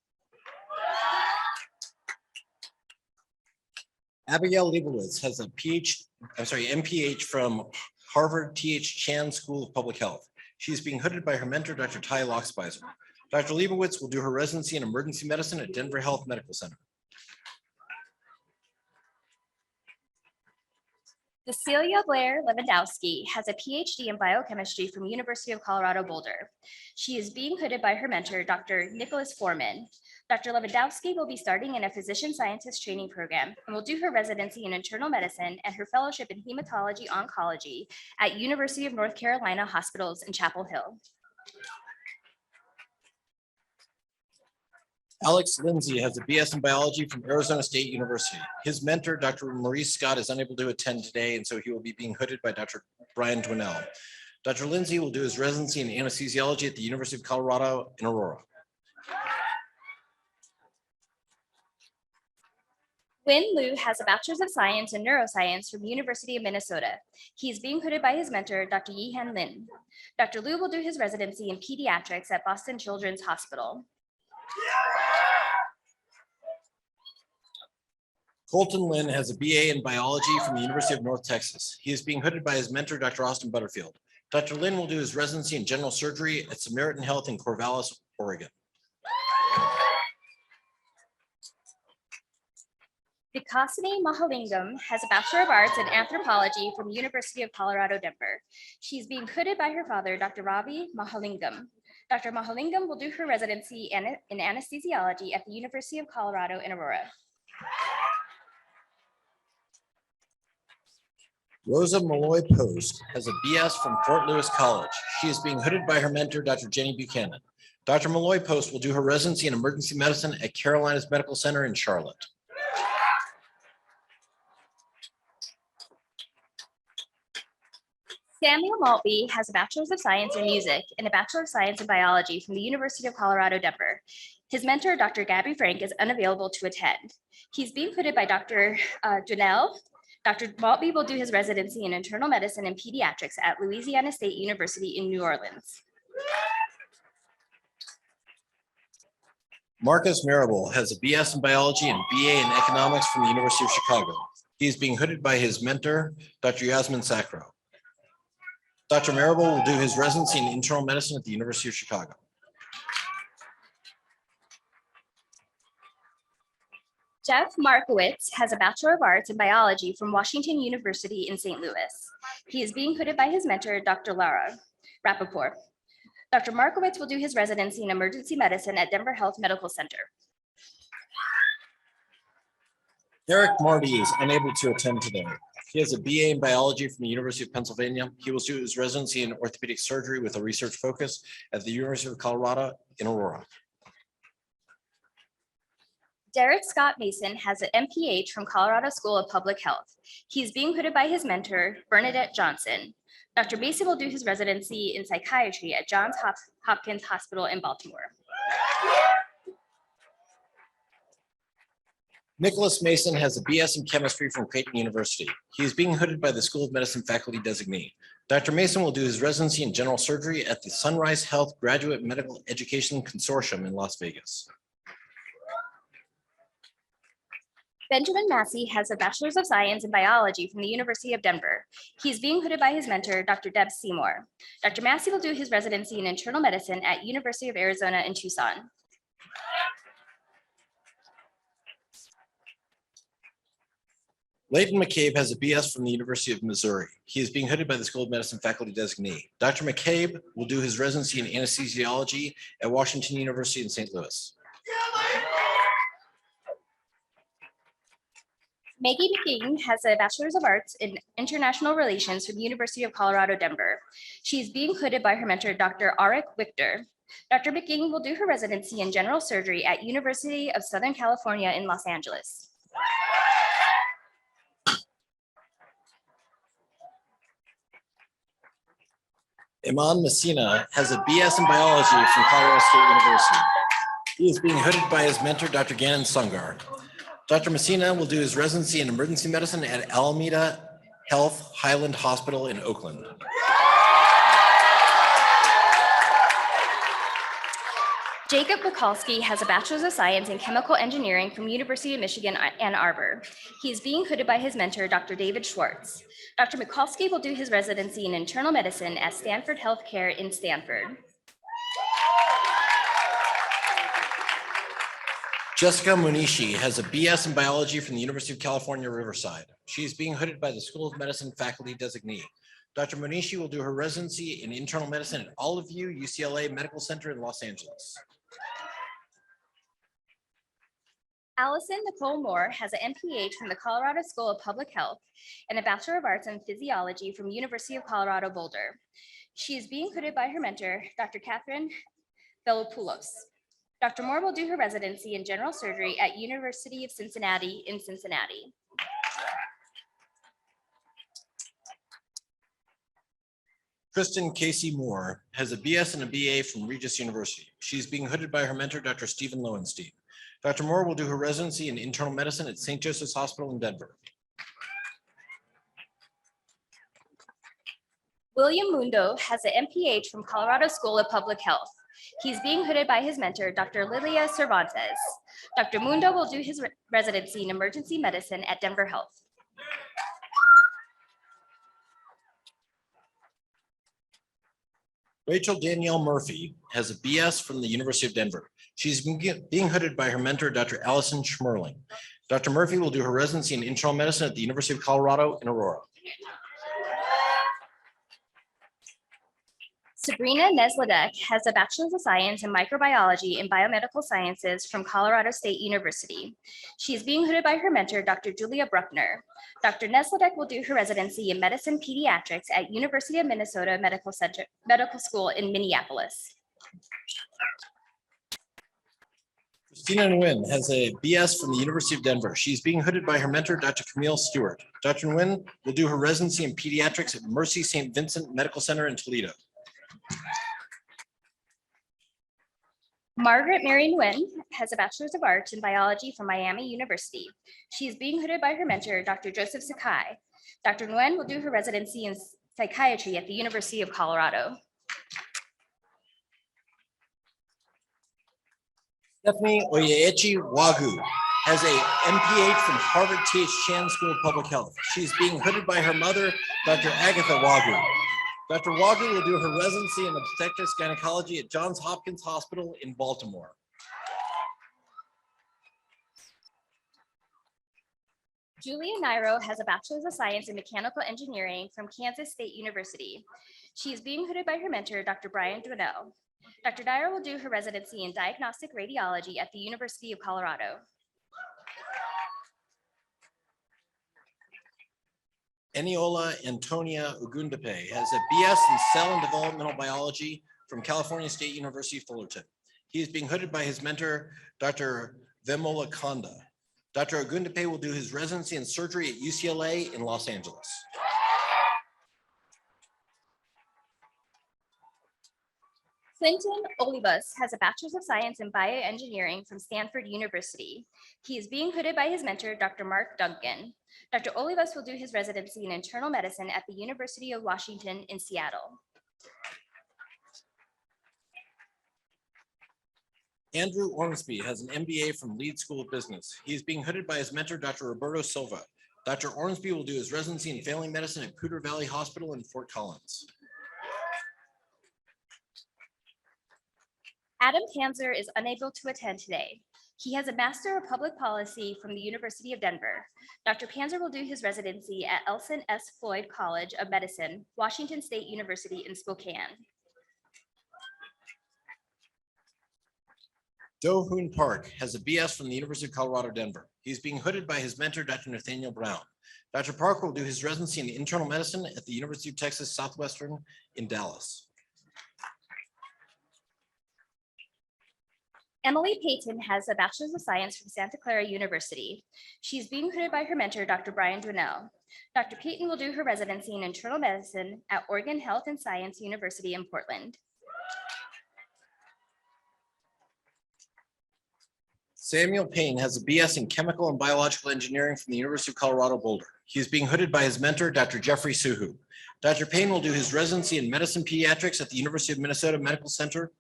Abigail Leibowitz has a MPH from Harvard T.H. Chan School of Public Health. She's being hooded by her mentor, Dr. Ty Lochspizer. Dr. Leibowitz will do her residency in emergency medicine at Denver Health Medical Center. Cecilia Blair Lewandowski has a PhD in biochemistry from University of Colorado Boulder. She is being hooded by her mentor, Dr. Nicholas Foreman. Dr. Lewandowski will be starting in a physician scientist training program and will do her residency in internal medicine and her fellowship in hematology oncology at University of North Carolina Hospitals in Chapel Hill. Alex Lindsay has a BS in biology from Arizona State University. His mentor, Dr. Maurice Scott, is unable to attend today, and so he will be being hooded by Dr. Brian Dwinell. Dr. Lindsay will do his residency in anesthesiology at the University of Colorado in Aurora. Win Liu has a Bachelor's of Science in Neuroscience from University of Minnesota. He is being hooded by his mentor, Dr. Yihan Lin. Dr. Liu will do his residency in pediatrics at Boston Children's Hospital. Colton Lynn has a BA in biology from the University of North Texas. He is being hooded by his mentor, Dr. Austin Butterfield. Dr. Lynn will do his residency in general surgery at Samaritan Health in Corvallis, Oregon. Vikasini Mahalingam has a Bachelor of Arts in Anthropology from the University of Colorado, Denver. She's being hooded by her father, Dr. Ravi Mahalingam. Dr. Mahalingam will do her residency in anesthesiology at the University of Colorado in Aurora. Rosa Malloy Post has a BS from Fort Lewis College. She is being hooded by her mentor, Dr. Jenny Buchanan. Dr. Malloy Post will do her residency in emergency medicine at Carolinas Medical Center in Charlotte. Samuel Maltby has a Bachelor's of Science in Music and a Bachelor of Science in Biology from the University of Colorado, Denver. His mentor, Dr. Gabby Frank, is unavailable to attend. He's being hooded by Dr. Janelle. Dr. Maltby will do his residency in internal medicine and pediatrics at Louisiana State University in New Orleans. Marcus Marable has a BS in biology and BA in economics from the University of Chicago. He is being hooded by his mentor, Dr. Yasmin Sakro. Dr. Marable will do his residency in internal medicine at the University of Chicago. Jeff Markowitz has a Bachelor of Arts in Biology from Washington University in St. Louis. He is being hooded by his mentor, Dr. Laura Rappaport. Dr. Markowitz will do his residency in emergency medicine at Denver Health Medical Center. Eric Marty is unable to attend today. He has a BA in biology from the University of Pennsylvania. He will do his residency in orthopedic surgery with a research focus at the University of Colorado in Aurora. Derek Scott Mason has an MPH from Colorado School of Public Health. He is being hooded by his mentor, Bernadette Johnson. Dr. Mason will do his residency in psychiatry at Johns Hopkins Hospital in Baltimore. Nicholas Mason has a BS in chemistry from Creighton University. He is being hooded by the School of Medicine faculty designee. Dr. Mason will do his residency in general surgery at the Sunrise Health Graduate Medical Education Consortium in Las Vegas. Benjamin Massey has a Bachelor's of Science in Biology from the University of Denver. He is being hooded by his mentor, Dr. Deb Seymour. Dr. Massey will do his residency in internal medicine at University of Arizona in Tucson. Leighton McCabe has a BS from the University of Missouri. He is being hooded by the School of Medicine faculty designee. Dr. McCabe will do his residency in anesthesiology at Washington University in St. Louis. Maggie McGing has a Bachelor's of Arts in International Relations from the University of Colorado, Denver. She is being hooded by her mentor, Dr. Arik Wichter. Dr. McGing will do her residency in general surgery at University of Southern California in Los Angeles. Iman Messina has a BS in biology from Colorado State University. He is being hooded by his mentor, Dr. Gannon Sungar. Dr. Messina will do his residency in emergency medicine at Alameda Health Highland Hospital in Oakland. Jacob Mikulski has a Bachelor's of Science in Chemical Engineering from University of Michigan, Ann Arbor. He is being hooded by his mentor, Dr. David Schwartz. Dr. Mikulski will do his residency in internal medicine at Stanford Healthcare in Stanford. Jessica Munishi has a BS in biology from the University of California, Riverside. She is being hooded by the School of Medicine faculty designee. Dr. Munishi will do her residency in internal medicine at Olive View UCLA Medical Center in Los Angeles. Allison Nicole Moore has an MPH from the Colorado School of Public Health and a Bachelor of Arts in Physiology from University of Colorado Boulder. She is being hooded by her mentor, Dr. Catherine Velopoulos. Dr. Moore will do her residency in general surgery at University of Cincinnati in Cincinnati. Kristen Casey Moore has a BS and a BA from Regis University. She's being hooded by her mentor, Dr. Stephen Lowenstein. Dr. Moore will do her residency in internal medicine at St. Joseph's Hospital in Denver. William Mundo has an MPH from Colorado School of Public Health. He's being hooded by his mentor, Dr. Lilia Cervantes. Dr. Mundo will do his residency in emergency medicine at Denver Health. Rachel Danielle Murphy has a BS from the University of Denver. She's being hooded by her mentor, Dr. Allison Schmerling. Dr. Murphy will do her residency in internal medicine at the University of Colorado in Aurora. Sabrina Nesladek has a Bachelor's of Science in Microbiology and Biomedical Sciences from Colorado State University. She is being hooded by her mentor, Dr. Julia Bruckner. Dr. Nesladek will do her residency in medicine pediatrics at University of Minnesota Medical School in Minneapolis. Christina Nguyen has a BS from the University of Denver. She's being hooded by her mentor, Dr. Camille Stewart. Dr. Nguyen will do her residency in pediatrics at Mercy St. Vincent Medical Center in Toledo. Margaret Mary Nguyen has a Bachelor's of Arts in Biology from Miami University. She is being hooded by her mentor, Dr. Joseph Sakai. Dr. Nguyen will do her residency in psychiatry at the University of Colorado. Stephanie Oyechi Wagu has a MPH from Harvard T.H. Chan School of Public Health. She's being hooded by her mother, Dr. Agatha Wagu. Dr. Wagu will do her residency in obstetrics gynecology at Johns Hopkins Hospital in Baltimore. Julia Nairo has a Bachelor's of Science in Mechanical Engineering from Kansas State University. She is being hooded by her mentor, Dr. Brian Dwinell. Dr. Nairo will do her residency in diagnostic radiology at the University of Colorado. Eniola Antonia Ugundape has a BS in Cell and Developmental Biology from California State University, Fullerton. He is being hooded by his mentor, Dr. Vemola Konda. Dr. Ogundepe will do his residency in surgery at UCLA in Los Angeles. Clinton Olivas has a Bachelor's of Science in Bioengineering from Stanford University. He is being hooded by his mentor, Dr. Mark Duncan. Dr. Olivas will do his residency in internal medicine at the University of Washington in Seattle. Andrew Ormsby has an MBA from Leeds School of Business. He is being hooded by his mentor, Dr. Roberto Silva. Dr. Ormsby will do his residency in family medicine at Poudre Valley Hospital in Fort Collins. Adam Panzer is unable to attend today. He has a Master of Public Policy from the University of Denver. Dr. Panzer will do his residency at Elson S. Floyd College of Medicine, Washington State University in Spokane. Do Hoon Park has a BS from the University of Colorado, Denver. He's being hooded by his mentor, Dr. Nathaniel Brown. Dr. Park will do his residency in internal medicine at the University of Texas Southwestern in Dallas. Emily Payton has a Bachelor's of Science from Santa Clara University. She's being hooded by her mentor, Dr. Brian Dwinell. Dr. Payton will do her residency in internal medicine at Oregon Health and Science University in Portland. Samuel Payne has a BS in Chemical and Biological Engineering from the University of Colorado Boulder. He is being hooded by his mentor, Dr. Jeffrey Suhu. Dr. Payne will do his residency in medicine pediatrics at the University of Minnesota Medical Center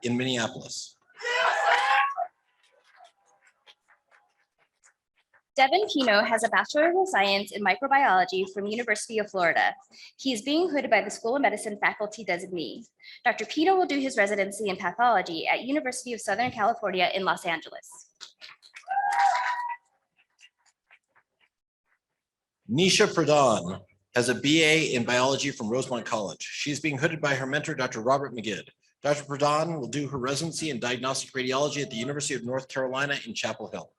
in Minneapolis. Devin Pino has a Bachelor of Science in Microbiology from University of Florida. He is being hooded by the School of Medicine faculty designee. Dr. Pino will do his residency in pathology at University of Southern California in Los Angeles. Nisha Pradhan has a BA in biology from Rosemont College. She's being hooded by her mentor, Dr. Robert McGidd. Dr. Pradhan will do her residency in diagnostic radiology at the University of North Carolina in Chapel Hill.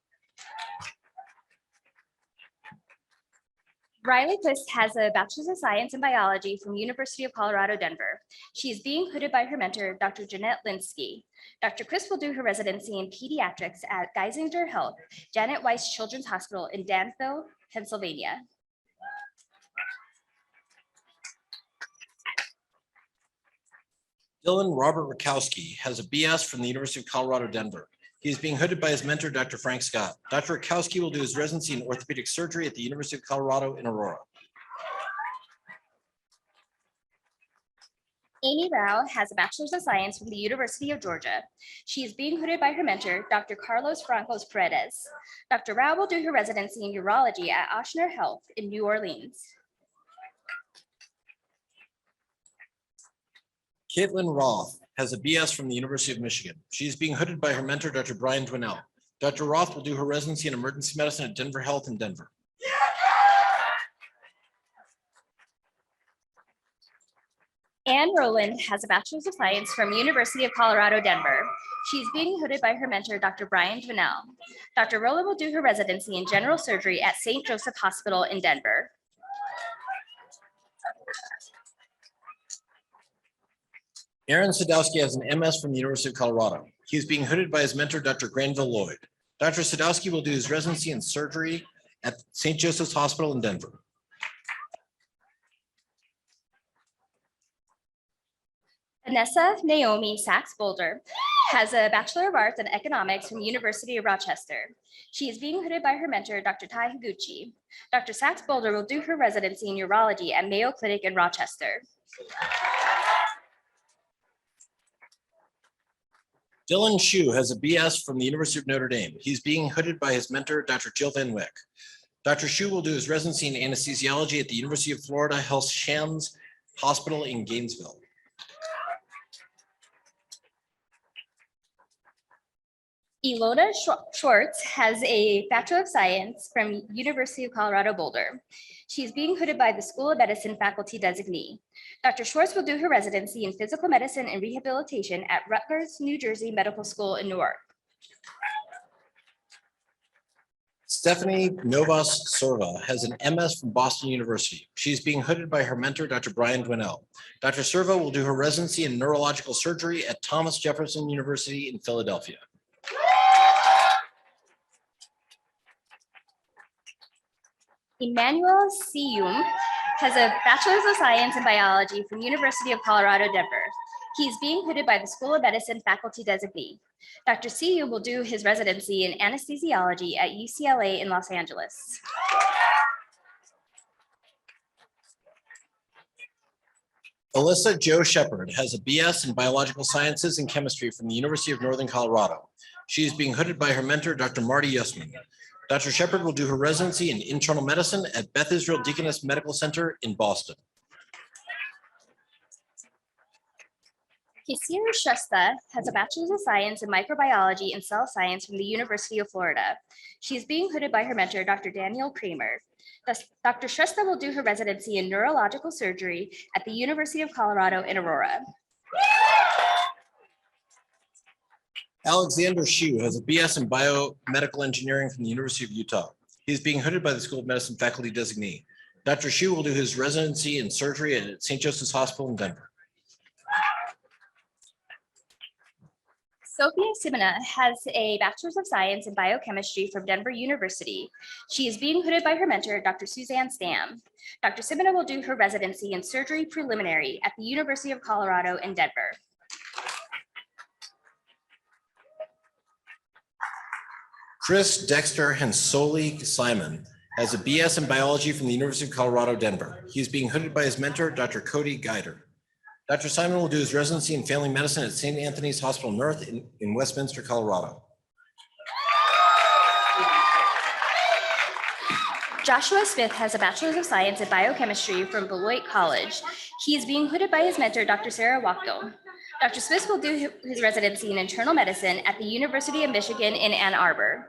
Riley Quist has a Bachelor's of Science in Biology from University of Colorado, Denver. She is being hooded by her mentor, Dr. Jeanette Linsky. Dr. Quist will do her residency in pediatrics at Geisinger Health, Janet Weiss Children's Hospital in Danville, Pennsylvania. Dylan Robert Rakowski has a BS from the University of Colorado, Denver. He is being hooded by his mentor, Dr. Frank Scott. Dr. Rakowski will do his residency in orthopedic surgery at the University of Colorado in Aurora. Amy Rao has a Bachelor's of Science from the University of Georgia. She is being hooded by her mentor, Dr. Carlos Francos Paredes. Dr. Rao will do her residency in urology at Ochsner Health in New Orleans. Caitlin Roth has a BS from the University of Michigan. She is being hooded by her mentor, Dr. Brian Dwinell. Dr. Roth will do her residency in emergency medicine at Denver Health in Denver. Anne Rowland has a Bachelor's of Science from University of Colorado, Denver. She's being hooded by her mentor, Dr. Brian Dwinell. Dr. Rowland will do her residency in general surgery at St. Joseph Hospital in Denver. Aaron Sadowski has an MS from the University of Colorado. He is being hooded by his mentor, Dr. Granville Lloyd. Dr. Sadowski will do his residency in surgery at St. Joseph's Hospital in Denver. Vanessa Naomi Sachs Boulder has a Bachelor of Arts in Economics from University of Rochester. She is being hooded by her mentor, Dr. Tai Higuchi. Dr. Sachs Boulder will do her residency in urology at Mayo Clinic in Rochester. Dylan Shu has a BS from the University of Notre Dame. He's being hooded by his mentor, Dr. Jill Van Wyck. Dr. Shu will do his residency in anesthesiology at the University of Florida Health Shands Hospital in Gainesville. Ilona Schwartz has a Bachelor of Science from University of Colorado Boulder. She's being hooded by the School of Medicine faculty designee. Dr. Schwartz will do her residency in physical medicine and rehabilitation at Rutgers, New Jersey Medical School in Newark. Stephanie Novas Serva has an MS from Boston University. She's being hooded by her mentor, Dr. Brian Dwinell. Dr. Serva will do her residency in neurological surgery at Thomas Jefferson University in Philadelphia. Emmanuel Siyum has a Bachelor's of Science in Biology from University of Colorado, Denver. He is being hooded by the School of Medicine faculty designee. Dr. Siyum will do his residency in anesthesiology at UCLA in Los Angeles. Alyssa Jo Shepard has a BS in Biological Sciences and Chemistry from the University of Northern Colorado. She is being hooded by her mentor, Dr. Marty Yusman. Dr. Shepard will do her residency in internal medicine at Beth Israel Deaconess Medical Center in Boston. Kisir Shrestha has a Bachelor's of Science in Microbiology and Cell Science from the University of Florida. She is being hooded by her mentor, Dr. Daniel Kramer. Thus, Dr. Shrestha will do her residency in neurological surgery at the University of Colorado in Aurora. Alexander Hsu has a BS in Biomedical Engineering from the University of Utah. He is being hooded by the School of Medicine faculty designee. Dr. Hsu will do his residency in surgery at St. Joseph's Hospital in Denver. Sophia Simina has a Bachelor's of Science in Biochemistry from Denver University. She is being hooded by her mentor, Dr. Suzanne Stam. Dr. Simina will do her residency in surgery preliminary at the University of Colorado in Denver. Chris Dexter Hensoli Simon has a BS in Biology from the University of Colorado, Denver. He is being hooded by his mentor, Dr. Cody Geider. Dr. Simon will do his residency in family medicine at St. Anthony's Hospital North in Westminster, Colorado. Joshua Smith has a Bachelor's of Science in Biochemistry from Beloit College. He is being hooded by his mentor, Dr. Sarah Wachtel. Dr. Smith will do his residency in internal medicine at the University of Michigan in Ann Arbor.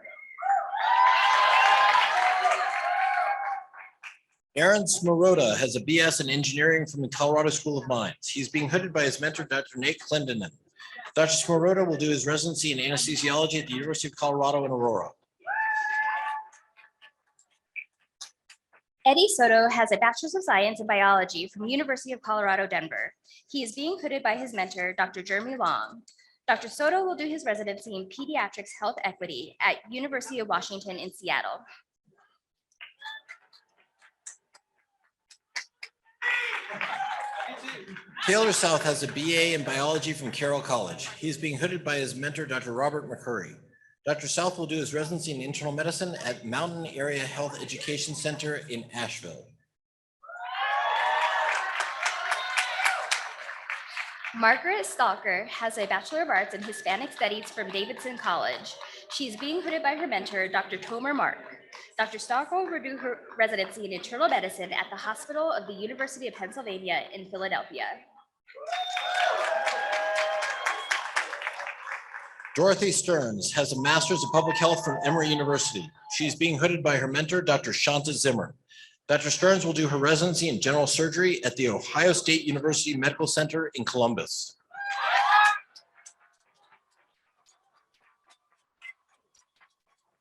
Aaron Smaroda has a BS in engineering from the Colorado School of Mines. He's being hooded by his mentor, Dr. Nate Clendenin. Dr. Smaroda will do his residency in anesthesiology at the University of Colorado in Aurora. Eddie Soto has a Bachelor's of Science in Biology from the University of Colorado, Denver. He is being hooded by his mentor, Dr. Jeremy Long. Dr. Soto will do his residency in Pediatrics Health Equity at University of Washington in Seattle. Taylor South has a BA in biology from Carroll College. He is being hooded by his mentor, Dr. Robert McCurry. Dr. South will do his residency in internal medicine at Mountain Area Health Education Center in Asheville. Margaret Stalker has a Bachelor of Arts in Hispanic Studies from Davidson College. She is being hooded by her mentor, Dr. Tomer Mark. Dr. Stalker will do her residency in internal medicine at the Hospital of the University of Pennsylvania in Philadelphia. Dorothy Stearns has a Master's of Public Health from Emory University. She's being hooded by her mentor, Dr. Shanta Zimmer. Dr. Stearns will do her residency in general surgery at the Ohio State University Medical Center in Columbus.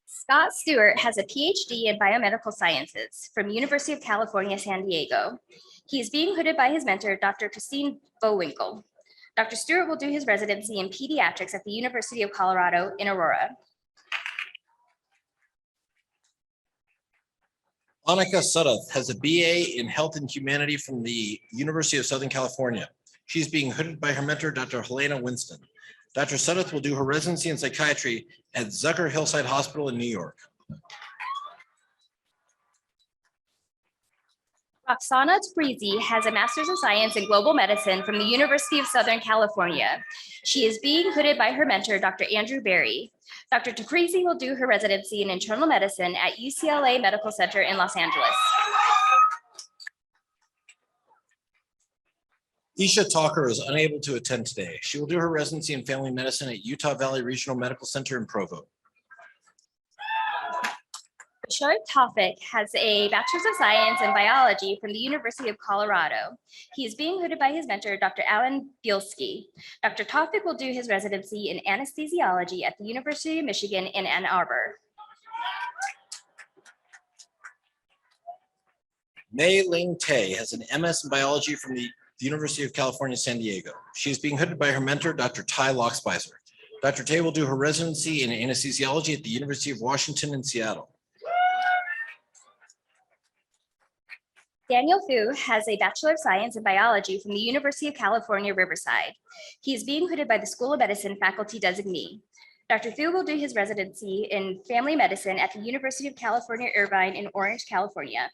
Scott Stewart has a PhD in biomedical sciences from University of California, San Diego. He is being hooded by his mentor, Dr. Christine Bowinkle. Dr. Stewart will do his residency in pediatrics at the University of Colorado in Aurora. Annika Sudduth has a BA in Health and Humanity from the University of Southern California. She's being hooded by her mentor, Dr. Helena Winston. Dr. Sudduth will do her residency in psychiatry at Zucker Hillside Hospital in New York. Roxana Tprizi has a Master's of Science in Global Medicine from the University of Southern California. She is being hooded by her mentor, Dr. Andrew Berry. Dr. Tprizi will do her residency in internal medicine at UCLA Medical Center in Los Angeles. Isha Talker is unable to attend today. She will do her residency in family medicine at Utah Valley Regional Medical Center in Provo. Bashar Tawfiq has a Bachelor's of Science in Biology from the University of Colorado. He is being hooded by his mentor, Dr. Alan Bielski. Dr. Tawfiq will do his residency in anesthesiology at the University of Michigan in Ann Arbor. Mei Ling Tay has an MS in biology from the University of California, San Diego. She is being hooded by her mentor, Dr. Ty Lockspicer. Dr. Tay will do her residency in anesthesiology at the University of Washington in Seattle. Daniel Fu has a Bachelor of Science in Biology from the University of California, Riverside. He is being hooded by the School of Medicine faculty designee. Dr. Fu will do his residency in family medicine at the University of California, Irvine in Orange, California.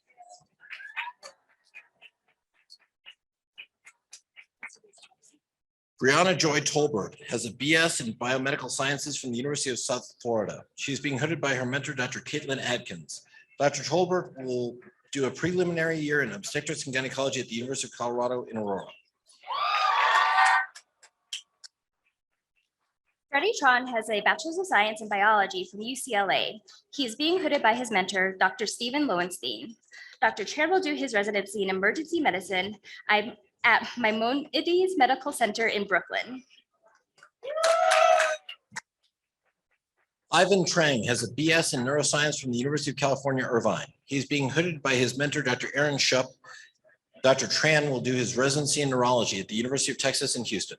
Brianna Joy Tolbert has a BS in Biomedical Sciences from the University of South Florida. She's being hooded by her mentor, Dr. Caitlin Adkins. Dr. Tolbert will do a preliminary year in obstetrics and gynecology at the University of Colorado in Aurora. Freddie Tron has a Bachelor's of Science in Biology from UCLA. He is being hooded by his mentor, Dr. Stephen Lowenstein. Dr. Tran will do his residency in emergency medicine at Maimonides Medical Center in Brooklyn. Ivan Trang has a BS in neuroscience from the University of California, Irvine. He's being hooded by his mentor, Dr. Aaron Shupp. Dr. Tran will do his residency in neurology at the University of Texas in Houston.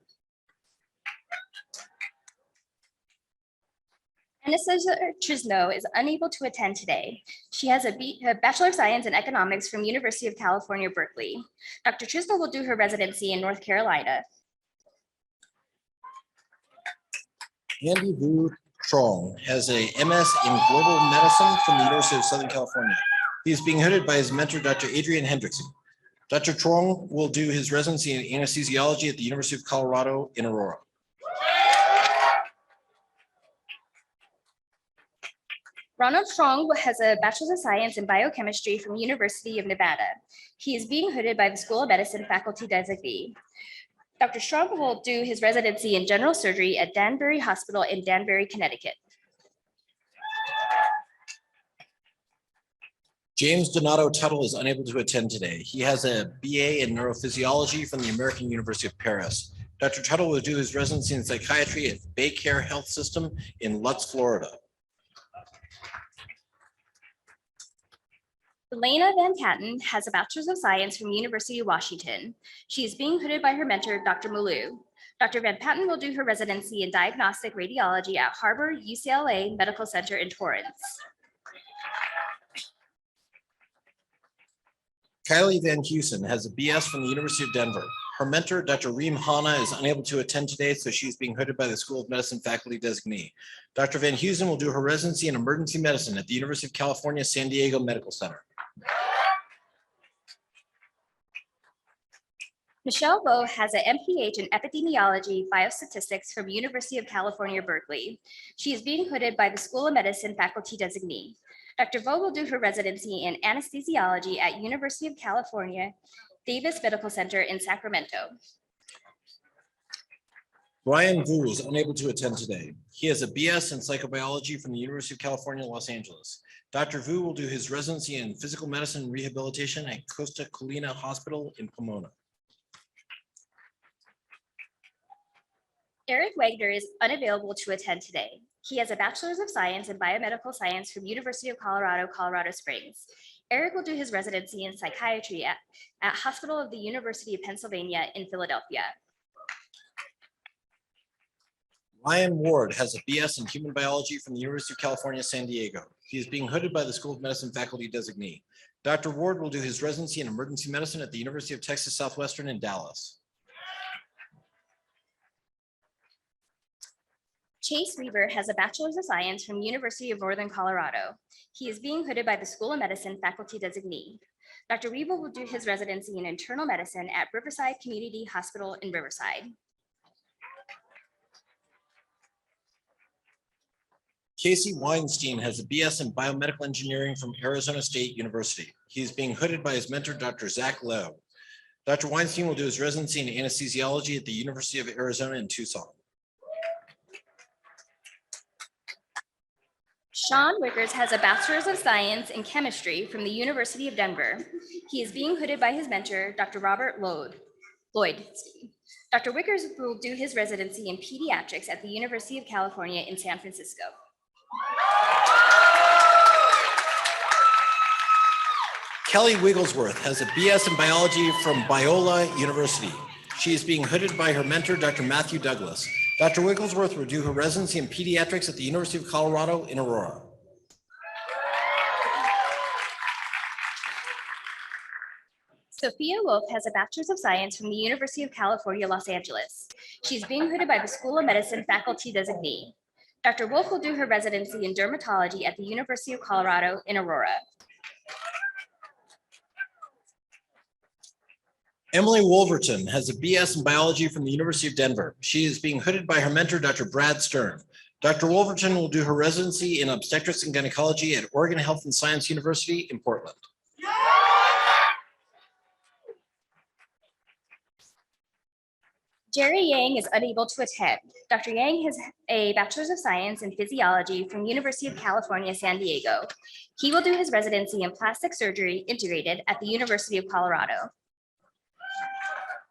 Anastasia Trisno is unable to attend today. She has a Bachelor of Science in Economics from University of California, Berkeley. Dr. Trisno will do her residency in North Carolina. Andy Vu Trong has a MS in global medicine from the University of Southern California. He is being hooded by his mentor, Dr. Adrian Hendrickson. Dr. Trong will do his residency in anesthesiology at the University of Colorado in Aurora. Ronald Strong has a Bachelor's of Science in Biochemistry from University of Nevada. He is being hooded by the School of Medicine faculty designee. Dr. Strong will do his residency in general surgery at Danbury Hospital in Danbury, Connecticut. James Donato Tuttle is unable to attend today. He has a BA in neurophysiology from the American University of Paris. Dr. Tuttle will do his residency in psychiatry at Baycare Health System in Lutz, Florida. Elena Van Patten has a Bachelor's of Science from University of Washington. She is being hooded by her mentor, Dr. Malou. Dr. Van Patten will do her residency in diagnostic radiology at Harbor UCLA Medical Center in Torrance. Kylie Van Heusen has a BS from the University of Denver. Her mentor, Dr. Reem Hanna, is unable to attend today, so she's being hooded by the School of Medicine faculty designee. Dr. Van Heusen will do her residency in emergency medicine at the University of California, San Diego Medical Center. Michelle Vo has an MPH in epidemiology biostatistics from University of California, Berkeley. She is being hooded by the School of Medicine faculty designee. Dr. Vo will do her residency in anesthesiology at University of California, Davis Medical Center in Sacramento. Brian Vu is unable to attend today. He has a BS in psychobiology from the University of California, Los Angeles. Dr. Vu will do his residency in physical medicine and rehabilitation at Costa Colina Hospital in Pomona. Eric Wagner is unavailable to attend today. He has a Bachelor's of Science in Biomedical Science from University of Colorado, Colorado Springs. Eric will do his residency in psychiatry at Hospital of the University of Pennsylvania in Philadelphia. Ryan Ward has a BS in human biology from the University of California, San Diego. He is being hooded by the School of Medicine faculty designee. Dr. Ward will do his residency in emergency medicine at the University of Texas Southwestern in Dallas. Chase Weaver has a Bachelor's of Science from University of Northern Colorado. He is being hooded by the School of Medicine faculty designee. Dr. Weaver will do his residency in internal medicine at Riverside Community Hospital in Riverside. Casey Weinstein has a BS in biomedical engineering from Arizona State University. He is being hooded by his mentor, Dr. Zach Lowe. Dr. Weinstein will do his residency in anesthesiology at the University of Arizona in Tucson. Sean Wickers has a Bachelor's of Science in Chemistry from the University of Denver. He is being hooded by his mentor, Dr. Robert Lloyd. Dr. Wickers will do his residency in pediatrics at the University of California in San Francisco. Kelly Wigglesworth has a BS in biology from Biola University. She is being hooded by her mentor, Dr. Matthew Douglas. Dr. Wigglesworth will do her residency in pediatrics at the University of Colorado in Aurora. Sophia Wolf has a Bachelor's of Science from the University of California, Los Angeles. She's being hooded by the School of Medicine faculty designee. Dr. Wolf will do her residency in dermatology at the University of Colorado in Aurora. Emily Wolverton has a BS in biology from the University of Denver. She is being hooded by her mentor, Dr. Brad Stern. Dr. Wolverton will do her residency in obstetrics and gynecology at Oregon Health and Science University in Portland. Jerry Yang is unable to attend. Dr. Yang has a Bachelor's of Science in Physiology from University of California, San Diego. He will do his residency in plastic surgery integrated at the University of Colorado.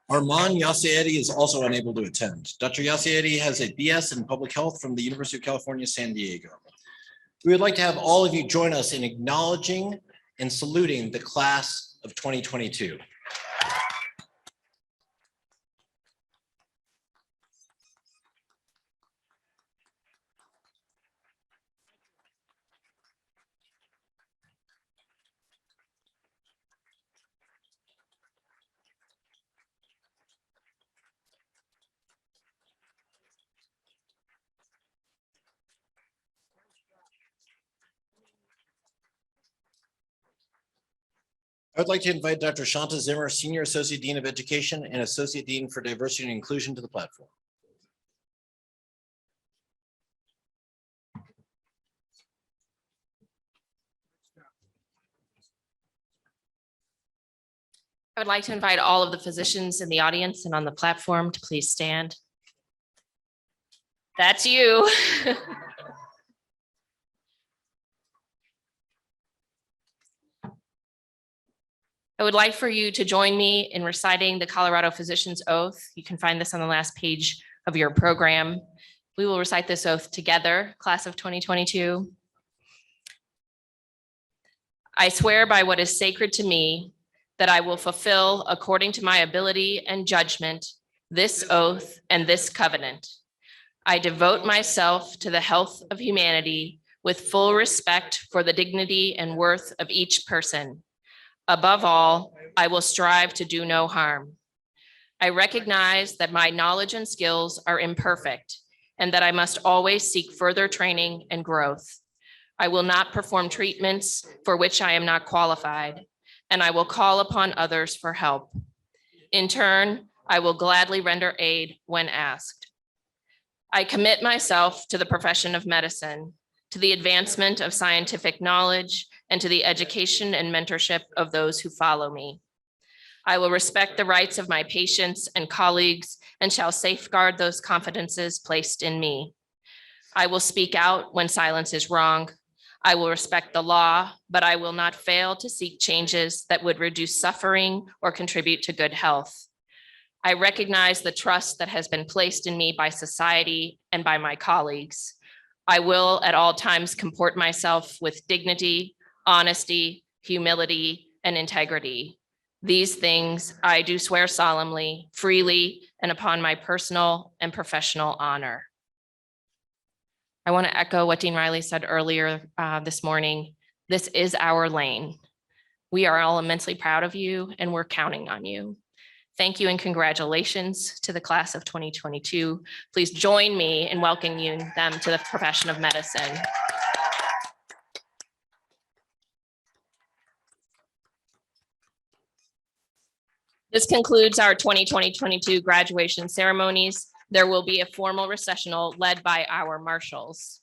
Armand Yassiedi is also unable to attend. Dr. Yassiedi has a BS in public health from the University of California, San Diego. We would like to have all of you join us in acknowledging and saluting the class of 2022. I would like to invite Dr. Shanta Zimmer, Senior Associate Dean of Education and Associate Dean for Diversity and Inclusion, to the platform. I would like to invite all of the physicians in the audience and on the platform to please stand. That's you. I would like for you to join me in reciting the Colorado Physician's Oath. You can find this on the last page of your program. We will recite this oath together, class of 2022. I swear by what is sacred to me that I will fulfill, according to my ability and judgment, this oath and this covenant. I devote myself to the health of humanity with full respect for the dignity and worth of each person. Above all, I will strive to do no harm. I recognize that my knowledge and skills are imperfect and that I must always seek further training and growth. I will not perform treatments for which I am not qualified, and I will call upon others for help. In turn, I will gladly render aid when asked. I commit myself to the profession of medicine, to the advancement of scientific knowledge, and to the education and mentorship of those who follow me. I will respect the rights of my patients and colleagues and shall safeguard those confidences placed in me. I will speak out when silence is wrong. I will respect the law, but I will not fail to seek changes that would reduce suffering or contribute to good health. I recognize the trust that has been placed in me by society and by my colleagues. I will at all times comport myself with dignity, honesty, humility, and integrity. These things I do swear solemnly, freely, and upon my personal and professional honor. I want to echo what Dean Riley said earlier this morning. This is our lane. We are all immensely proud of you, and we're counting on you. Thank you and congratulations to the class of 2022. Please join me in welcoming them to the profession of medicine. This concludes our 2022 graduation ceremonies. There will be a formal recessional led by our marshals.